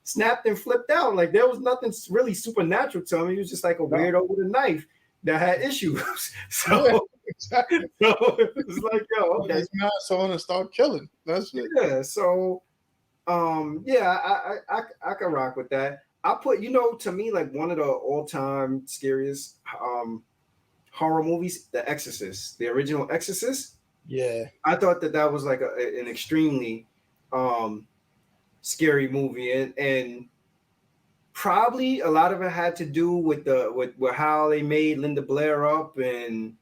snapped and flipped out. Like there was nothing really supernatural to him. He was just like a weirdo with a knife that had issues. So,
Yeah, exactly.
so it's like, yo, okay.
His mask on and start killing. That's it.
Yeah. So yeah, I can rock with that. I put, to me, like one of the all-time scariest horror movies, The Exorcist, the original Exorcist.
Yeah.
I thought that was like an extremely scary movie, and probably a lot of it had to do with with how they made Linda Blair up and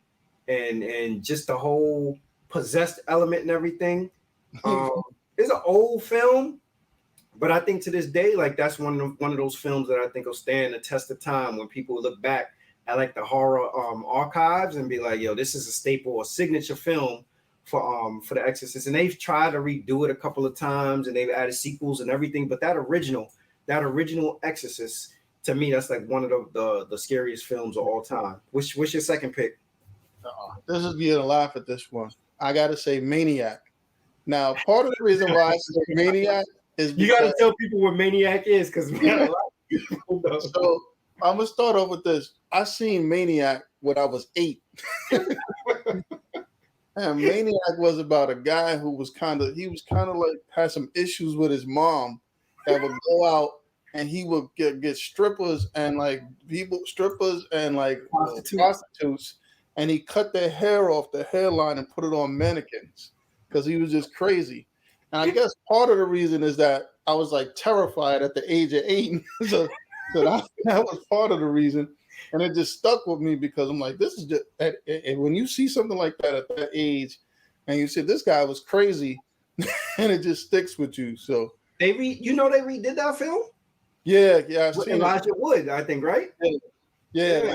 just the whole possessed element and everything. It's an old film, but I think to this day, like that's one of those films that I think will stand the test of time when people look back at like the horror archives and be like, yo, this is a staple, a signature film for The Exorcist. And they've tried to redo it a couple of times and they've added sequels and everything, but that original Exorcist, to me, that's like one of the scariest films of all time. What's your second pick?
This is getting a laugh at this one. I gotta say Maniac. Now, part of the reason why I say Maniac is because,
you gotta tell people what Maniac is, because a lot of people don't.
So I'm gonna start off with this. I seen Maniac when I was 8. And Maniac was about a guy who was kind of like had some issues with his mom that would go out and he would get strippers and like prostitutes, and he cut their hair off the hairline and put it on mannequins because he was just crazy. And I guess part of the reason is that I was like terrified at the age of 8. so that was part of the reason. And it just stuck with me because I'm like, this is just, and when you see something like that at that age, and you say this guy was crazy, and it just sticks with you. So
they redid that film.
Yeah, I've seen
Elijah Wood, I think, right?
Yeah.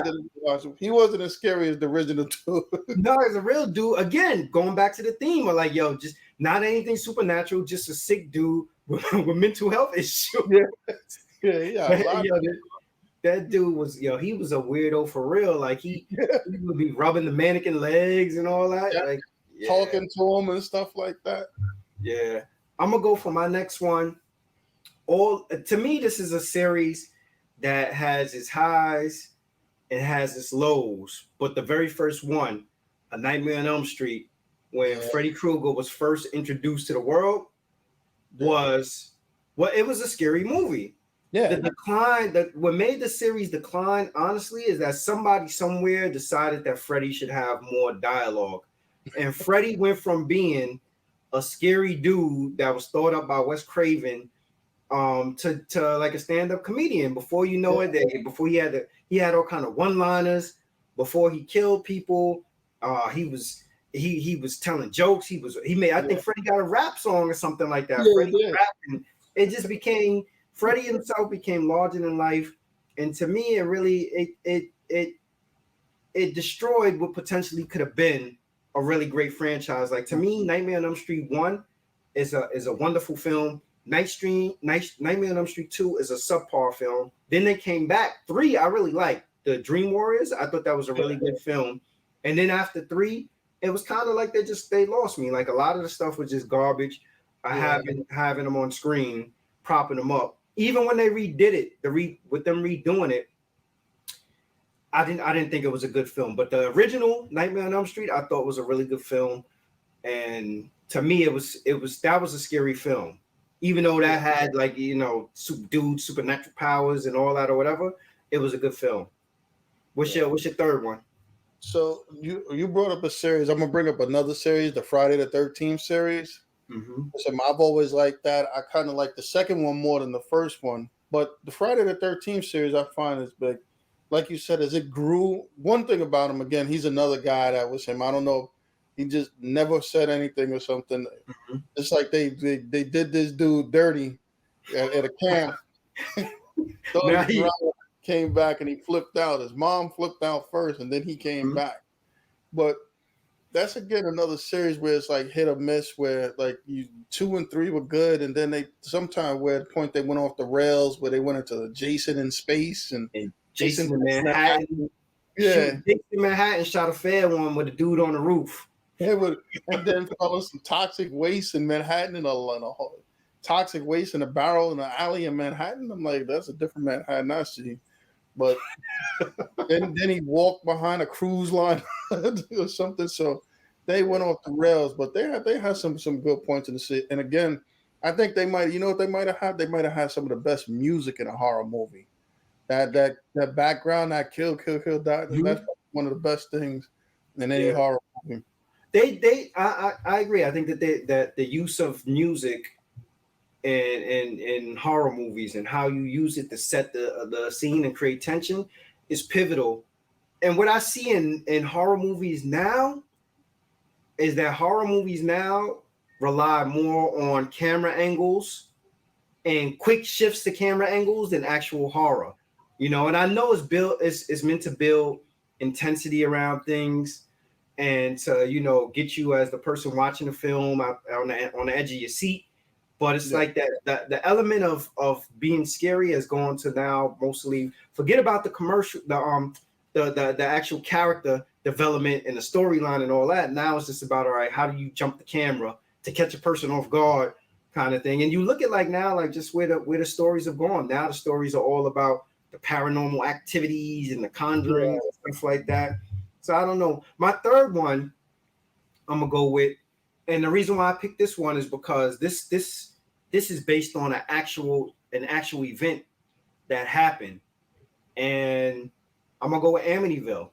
He wasn't as scary as the original two.
No, he's a real dude. Again, going back to the theme of like, yo, just not anything supernatural, just a sick dude with mental health issues.
Yeah.
That dude was, he was a weirdo for real. Like he would be rubbing the mannequin legs and all that.
Yeah.
Like
talking to him and stuff like that.
Yeah. I'm gonna go for my next one. To me, this is a series that has its highs and has its lows. But the very first one, A Nightmare on Elm Street, when Freddy Krueger was first introduced to the world, it was a scary movie.
Yeah.
The decline, what made the series decline, honestly, is that somebody somewhere decided that Freddy should have more dialogue. And Freddy went from being a scary dude that was thought up by Wes Craven to like a stand-up comedian. Before you know it, before he had all kind of one-liners. Before he killed people, he was telling jokes. I think Freddy got a rap song or something like that. Freddy was rapping. It just became Freddy himself became larger than life, and to me, it really it destroyed what potentially could have been a really great franchise. Like to me, Nightmare on Elm Street 1 is a wonderful film. Nightmare on Elm Street 2 is a subpar film. Then they came back. 3 I really liked. The Dream Warriors, I thought that was a really good film. And then after 3, it was kind of like they lost me. Like a lot of the stuff was just garbage. Having them on screen, propping them up. Even when they redid it, with them redoing it, I didn't think it was a good film. But the original Nightmare on Elm Street, I thought was a really good film. And to me, that was a scary film. Even though that had like, supernatural powers and all that or whatever, it was a good film. What's your third one?
So you brought up a series. I'm gonna bring up another series, the Friday the 13th series.
Mm-hmm.
So I've always liked that. I kind of like the second one more than the first one. But the Friday the 13th series I find is big. Like you said, as it grew, one thing about him, again, he's another guy that was him. I don't know. He just never said anything or something. Mm-hmm. It's like they did this dude dirty at a camp. Came back and he flipped out. His mom flipped out first and then he came back. But that's again another series where it's like hit or miss, where like 2 and 3 were good, and then they sometime where at the point they went off the rails, where they went into Jason in space and
Jason in Manhattan. Jason in Manhattan shot a fair one with a dude on the roof.
And then follow some toxic waste in Manhattan and toxic waste in a barrel in an alley in Manhattan. I'm like, that's a different Manhattan I see. But then he walked behind a cruise line or something. So they went off the rails, but they had some good points in the city. And again, I think they might, what they might have had? They might have had some of the best music in a horror movie. That background, that kill, that, that's one of the best things in any horror movie.
I agree. I think that the use of music in horror movies and how you use it to set the scene and create tension is pivotal. And what I see in horror movies now is that horror movies now rely more on camera angles and quick shifts to camera angles than actual horror. And I know it's meant to build intensity around things and to get you as the person watching the film on the edge of your seat. But it's like that the element of being scary has gone to now mostly forget about the commercial, the actual character development and the storyline and all that. Now it's just about, all right, how do you jump the camera to catch a person off guard kind of thing. And you look at like now, like just where the stories have gone. Now the stories are all about the paranormal activities and the conjuring and stuff like that. So I don't know. My third one I'm gonna go with, and the reason why I picked this one is because this is based on an actual event that happened, and I'm gonna go with Amityville.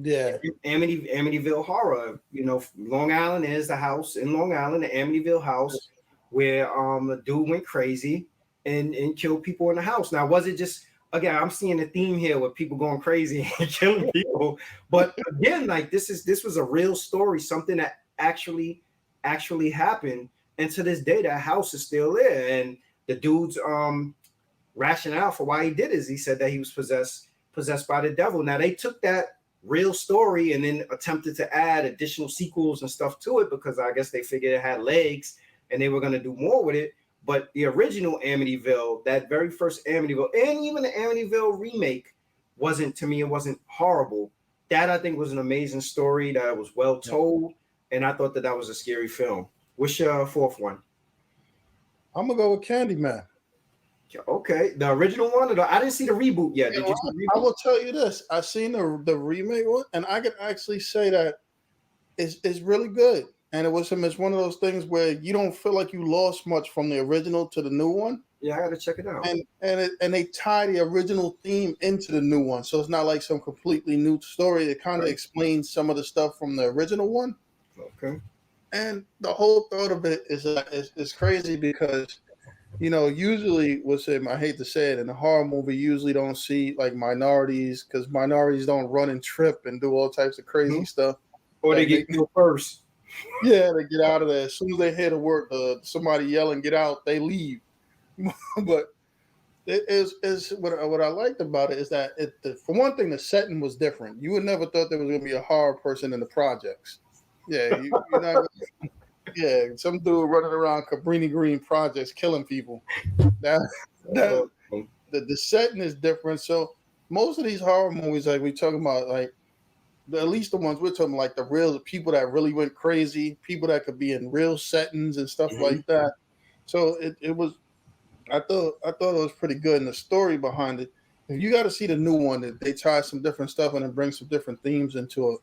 Yeah,
Amityville Horror. Long Island is the house in Long Island, the Amityville house, where the dude went crazy and killed people in the house. Now, was it just, again, I'm seeing a theme here with people going crazy and killing people, but again, like this was a real story, something that actually happened, and to this day, that house is still there. And the dude's rationale for why he did is he said that he was possessed by the devil. Now they took that real story and then attempted to add additional sequels and stuff to it because I guess they figured it had legs and they were going to do more with it. But the original Amityville, that very first Amityville, and even the Amityville remake wasn't horrible. That I think was an amazing story that was well told, and I thought that was a scary film. What's your fourth one?
I'm gonna go with Candyman.
Okay, the original one. I didn't see the reboot yet. Did you see the reboot?
I will tell you this: I've seen the remake one, and I can actually say that it's really good. And it's one of those things where you don't feel like you lost much from the original to the new one.
Yeah, I got to check it out.
And they tie the original theme into the new one, so it's not like some completely new story. It kind of explains some of the stuff from the original one.
Okay.
And the whole thought of it is crazy because, usually I hate to say it, in a horror movie, you usually don't see like minorities because minorities don't run and trip and do all types of crazy stuff.
Or they get killed first.
Yeah, they get out of there. As soon as they hear the word, somebody yelling, get out, they leave. But it is what I liked about it is that for one thing, the setting was different. You would never thought there was going to be a horror person in the projects. Yeah, you're not. Some dude running around Cabrini Green projects killing people. The setting is different. So most of these horror movies, like we talking about, like at least the ones we're talking, like the real people that really went crazy, people that could be in real settings and stuff like that. So it was. I thought it was pretty good, and the story behind it. You got to see the new one. That they tie some different stuff and then bring some different themes into it.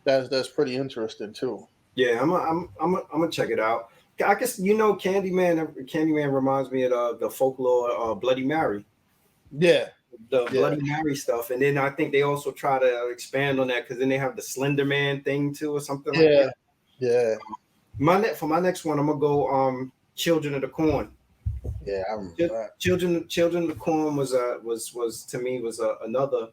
That's pretty interesting too.
Yeah, I'm gonna check it out. I guess Candyman reminds me of the folklore Bloody Mary.
Yeah,
the Bloody Mary stuff, and then I think they also try to expand on that because then they have the Slender Man thing too, or something like that.
Yeah.
For my next one, I'm gonna go Children of the Corn.
Yeah, I remember that.
Children of the Corn was to me another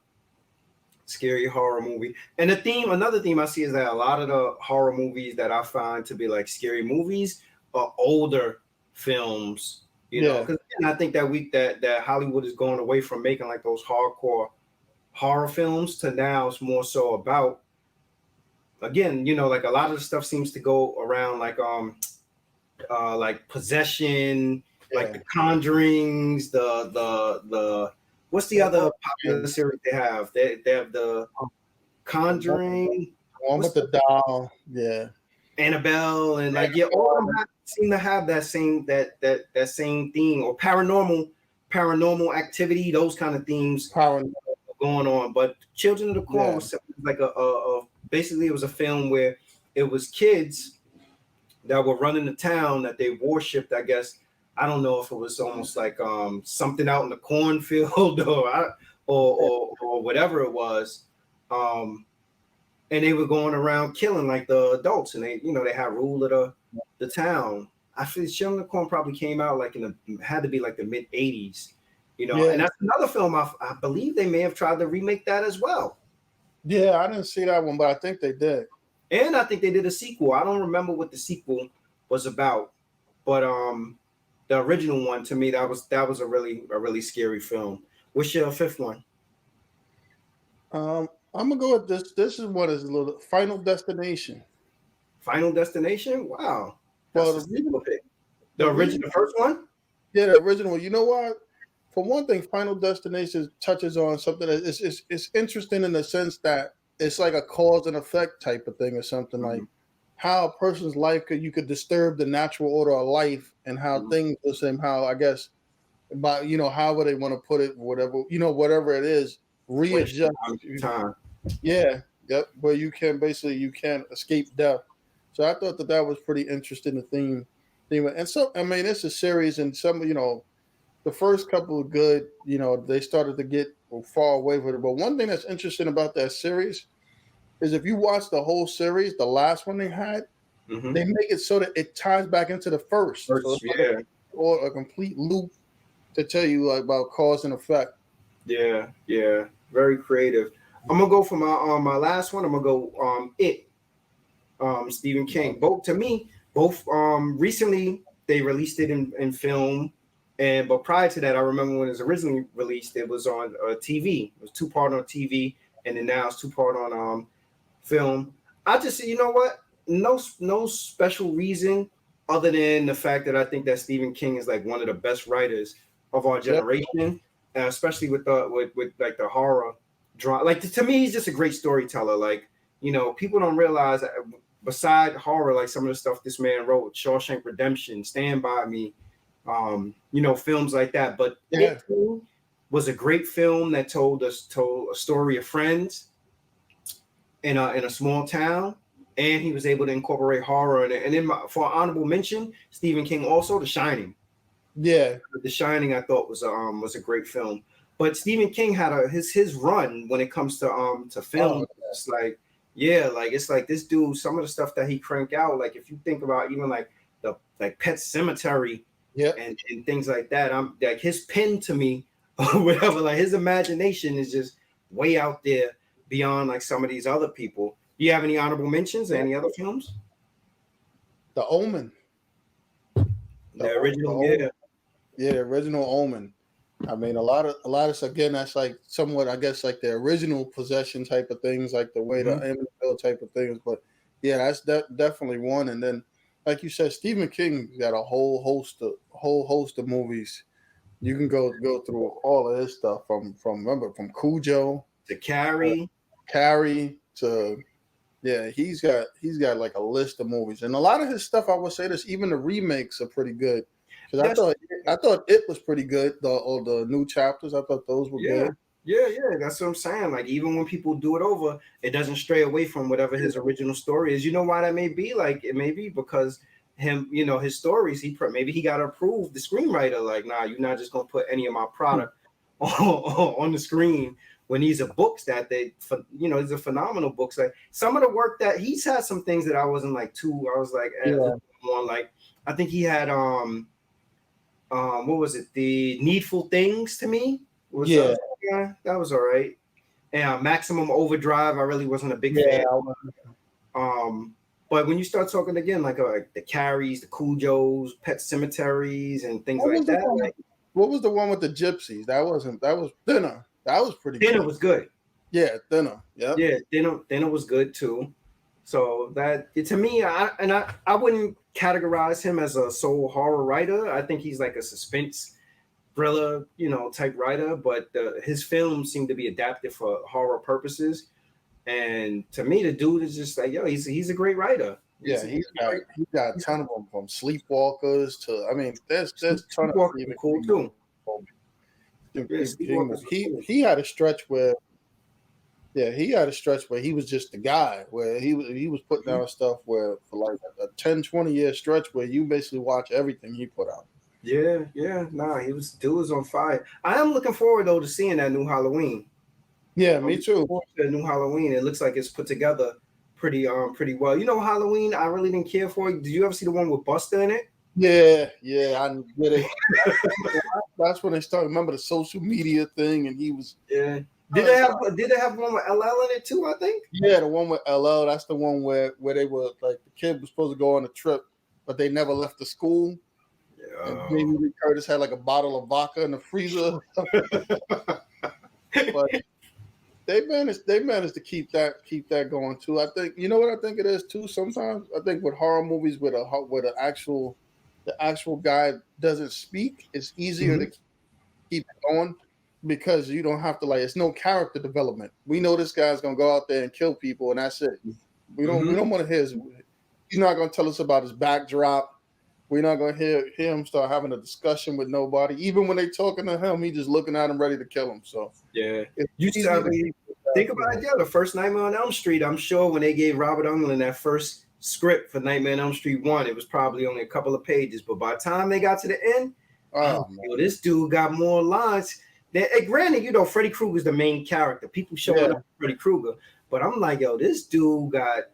scary horror movie. And another theme I see is that a lot of the horror movies that I find to be like scary movies are older films. Know, because I think that Hollywood is going away from making like those hardcore horror films to now it's more so about, again, like a lot of the stuff seems to go around like possession, like the Conjurings, the what's the other popular series they have? They have the Conjuring.
One with the doll. Yeah.
Annabelle, and like all of them seem to have that same that same theme, or paranormal activity, those kind of themes going on. But Children of the Corn was like a basically it was a film where it was kids that were running the town that they worshipped. I guess I don't know if it was almost like something out in the cornfield or whatever it was. And they were going around killing like the adults, and they had rule of the town. I feel Children of the Corn probably came out like had to be like the mid '80s, and that's another film I believe they may have tried to remake that as well.
Yeah, I didn't see that one, but I think they did.
And I think they did a sequel. I don't remember what the sequel was about, but the original one, to me, that was a really scary film. What's your fifth one?
I'm gonna go with this. This is what is a little Final Destination.
Final Destination? Wow.
Well,
the original first one?
Yeah, the original. You know what? For one thing, Final Destination touches on something that is interesting in the sense that it's like a cause and effect type of thing or something, like how a person's life you could disturb the natural order of life, and how things the same, how I guess about how would they want to put it, whatever it is, readjust time. Yeah, yep. But you can't escape death. So I thought that was pretty interesting, the theme. And so I mean, it's a series, and some the first couple of good, they started to get far away with it. But one thing that's interesting about that series is if you watch the whole series, the last one they had, they make it so that it ties back into the first. So like or a complete loop to tell you about cause and effect.
Yeah, very creative. I'm gonna go for my last one. I'm gonna go Stephen King. Both recently they released it in film. But prior to that, I remember when it was originally released, it was on TV. It was 2-part on TV, and then now it's 2-part on film. I just say, you know what? No special reason other than the fact that I think that Stephen King is like one of the best writers of our generation, especially with like the horror drama. Like to me, he's just a great storyteller. Like people don't realize that beside horror, like some of the stuff this man wrote, Shawshank Redemption, Stand By Me. Films like that. But It was a great film that told a story of friends in a small town, and he was able to incorporate horror in it. And then for honorable mention, Stephen King also, The Shining.
Yeah,
The Shining I thought was a great film. But Stephen King had his run when it comes to film. It's like it's like this dude, some of the stuff that he cranked out. Like if you think about even like the Pet Sematary.
Yeah,
and things like that. I'm like his pen to me, or whatever. Like his imagination is just way out there beyond like some of these other people. Do you have any honorable mentions? Any other films?
The Omen.
The original,
the original Omen. I mean, a lot of again, that's like somewhat, I guess, like the original possession type of things, like the way the Amityville type of things. But yeah, that's definitely one. And then, like you said, Stephen King got a whole host of movies. You can go through all of his stuff from Cujo
to Carrie
to he's got like a list of movies, and a lot of his stuff, I would say this, even the remakes are pretty good. Because I thought it was pretty good. The new chapters, I thought those were good.
Yeah, that's what I'm saying. Like even when people do it over, it doesn't stray away from whatever his original story is. You know why that may be? Like it may be because his stories. Maybe he got approved. The screenwriter, like, nah, you're not just gonna put any of my product on the screen. When these are books that these are phenomenal books. Like some of the work that he's had, some things that I wasn't like too. I was like, on like I think he had what was it? The Needful Things to me. That was all right. And Maximum Overdrive, I really wasn't a big fan. But when you start talking again, like the Carries, the Cujos, Pet Cemeteries, and things like that.
What was the one with the gypsies? That was Thinner. That was pretty good.
Thinner was good.
Yeah, Thinner. Yep.
Yeah, Thinner was good too. So that to me, I wouldn't categorize him as a sole horror writer. I think he's like a suspense thriller, type writer. But his films seem to be adapted for horror purposes. And to me, the dude is just like, he's a great writer.
Yeah, he's got a ton of them from Sleepwalkers to there's a ton of
Sleepwalkers cool too. Yeah,
He had a stretch where he was just the guy where he was putting out stuff where for like a 10-20 year stretch where you basically watch everything he put out.
Yeah. Nah, dude was on fire. I am looking forward though to seeing that new Halloween.
Yeah, me too.
The new Halloween. It looks like it's put together pretty well. You know, Halloween, I really didn't care for it. Did you ever see the one with Busta in it?
Yeah, I get it. That's when they started. Remember the social media thing, and he was.
Yeah. Did they have one with LL in it too? I think.
Yeah, the one with LL. That's the one where they were like the kid was supposed to go on a trip, but they never left the school. Yeah. And Jamie Lee Curtis had like a bottle of vodka in the freezer. But they managed to keep that going too. I think you know what I think it is too. Sometimes I think with horror movies with the actual guy doesn't speak, it's easier to keep it going because you don't have to it's no character development. We know this guy's gonna go out there and kill people and that's it. We don't want to hear he's not gonna tell us about his backdrop. We're not gonna hear him start having a discussion with nobody. Even when they talking to him, he just looking at him ready to kill him. So
yeah, think about it. Yeah, the first Nightmare on Elm Street. I'm sure when they gave Robert Englund that first script for Nightmare on Elm Street 1, it was probably only a couple of pages. But by the time they got to the end, this dude got more lines. Granted, you know, Freddy Krueger's the main character. People showing up Freddy Krueger. But I'm like, yo, this dude got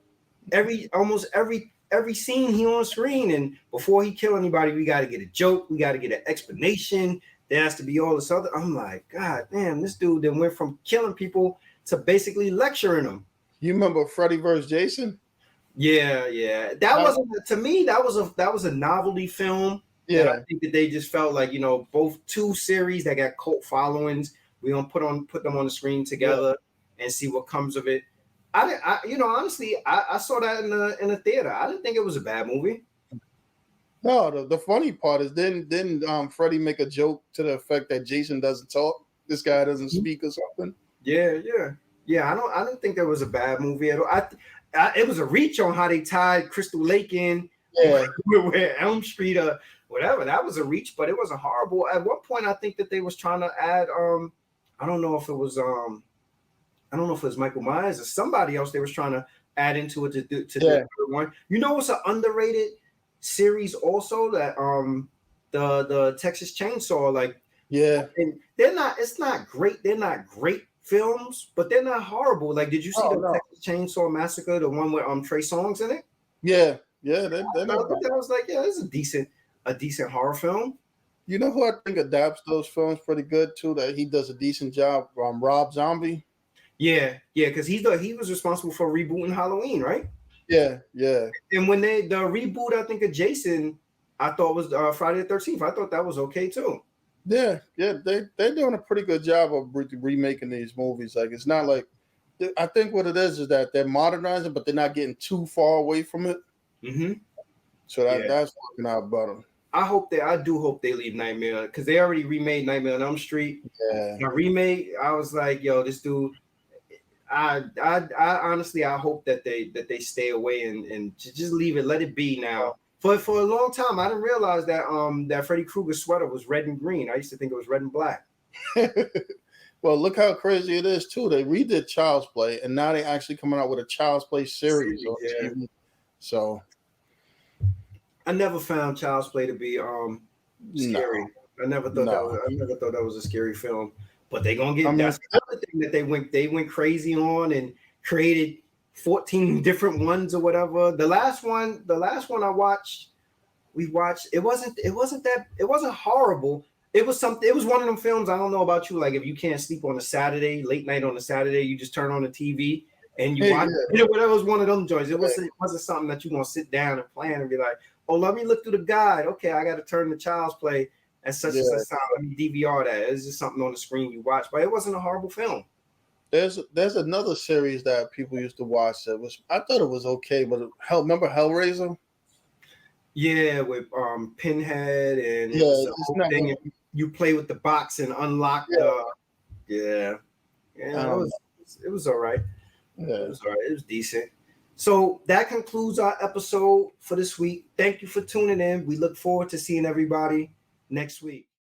almost every scene he on screen. And before he kill anybody, we got to get a joke. We got to get an explanation. There has to be all this other. I'm like, God damn, this dude then went from killing people to basically lecturing them.
You remember Freddy vs. Jason?
Yeah. That wasn't, to me, that was a novelty film. Yeah. I think that they just felt like, you know, both two series that got cult followings, we gonna put them on the screen together and see what comes of it. Honestly, I saw that in a theater. I didn't think it was a bad movie.
No, the funny part is didn't Freddy make a joke to the effect that Jason doesn't talk? This guy doesn't speak or something.
Yeah. I don't think that was a bad movie at all. It was a reach on how they tied Crystal Lake in with Elm Street or whatever. That was a reach, but it wasn't horrible. At one point, I think that they was trying to add. I don't know if it was Michael Myers or somebody else. They was trying to add into it to the third one. You know, it's an underrated series also that the Texas Chainsaw and it's not great. They're not great films, but they're not horrible. Like, did you see Texas Chainsaw Massacre, the one with Trey Songz in it?
Yeah.
That was like, it's a decent horror film.
You know who I think adapts those films pretty good too? That he does a decent job. Rob Zombie.
Yeah, because he was responsible for rebooting Halloween, right?
Yeah.
And when the reboot, I think of Jason, I thought was Friday the 13th. I thought that was okay too.
Yeah, they're doing a pretty good job of remaking these movies. Like, it's not like, I think what it is that they're modernizing, but they're not getting too far away from it. So that's working out better.
I do hope they leave Nightmare, because they already remade Nightmare on Elm Street.
Yeah.
The remake, I was like, yo, this dude. I honestly, I hope that they stay away and just leave it, let it be now. For a long time, I didn't realize that Freddy Krueger sweater was red and green. I used to think it was red and black.
Well, look how crazy it is too. They redid Child's Play, and now they're actually coming out with a Child's Play series on TV. So, I
never found Child's Play to be scary. I never thought that was a scary film. But they're gonna get that's another thing that they went crazy on and created 14 different ones or whatever. The last one I watched, it wasn't horrible. It was one of them films. I don't know about you, like if you can't sleep on a Saturday, late night on a Saturday, you just turn on the TV and you watch it. Whatever, was one of them joints. It wasn't something that you're gonna sit down and plan and be like, oh, let me look through the guide. Okay, I gotta turn the Child's Play and such and such time. Let me DVR that. It's just something on the screen you watch, but it wasn't a horrible film.
There's another series that people used to watch that I thought it was okay, but remember Hellraiser? Yeah,
with Pinhead and the whole thing. And you play with the box and unlock it was all right. Yeah. It was all right. It was decent. So that concludes our episode for this week. Thank you for tuning in. We look forward to seeing everybody next week.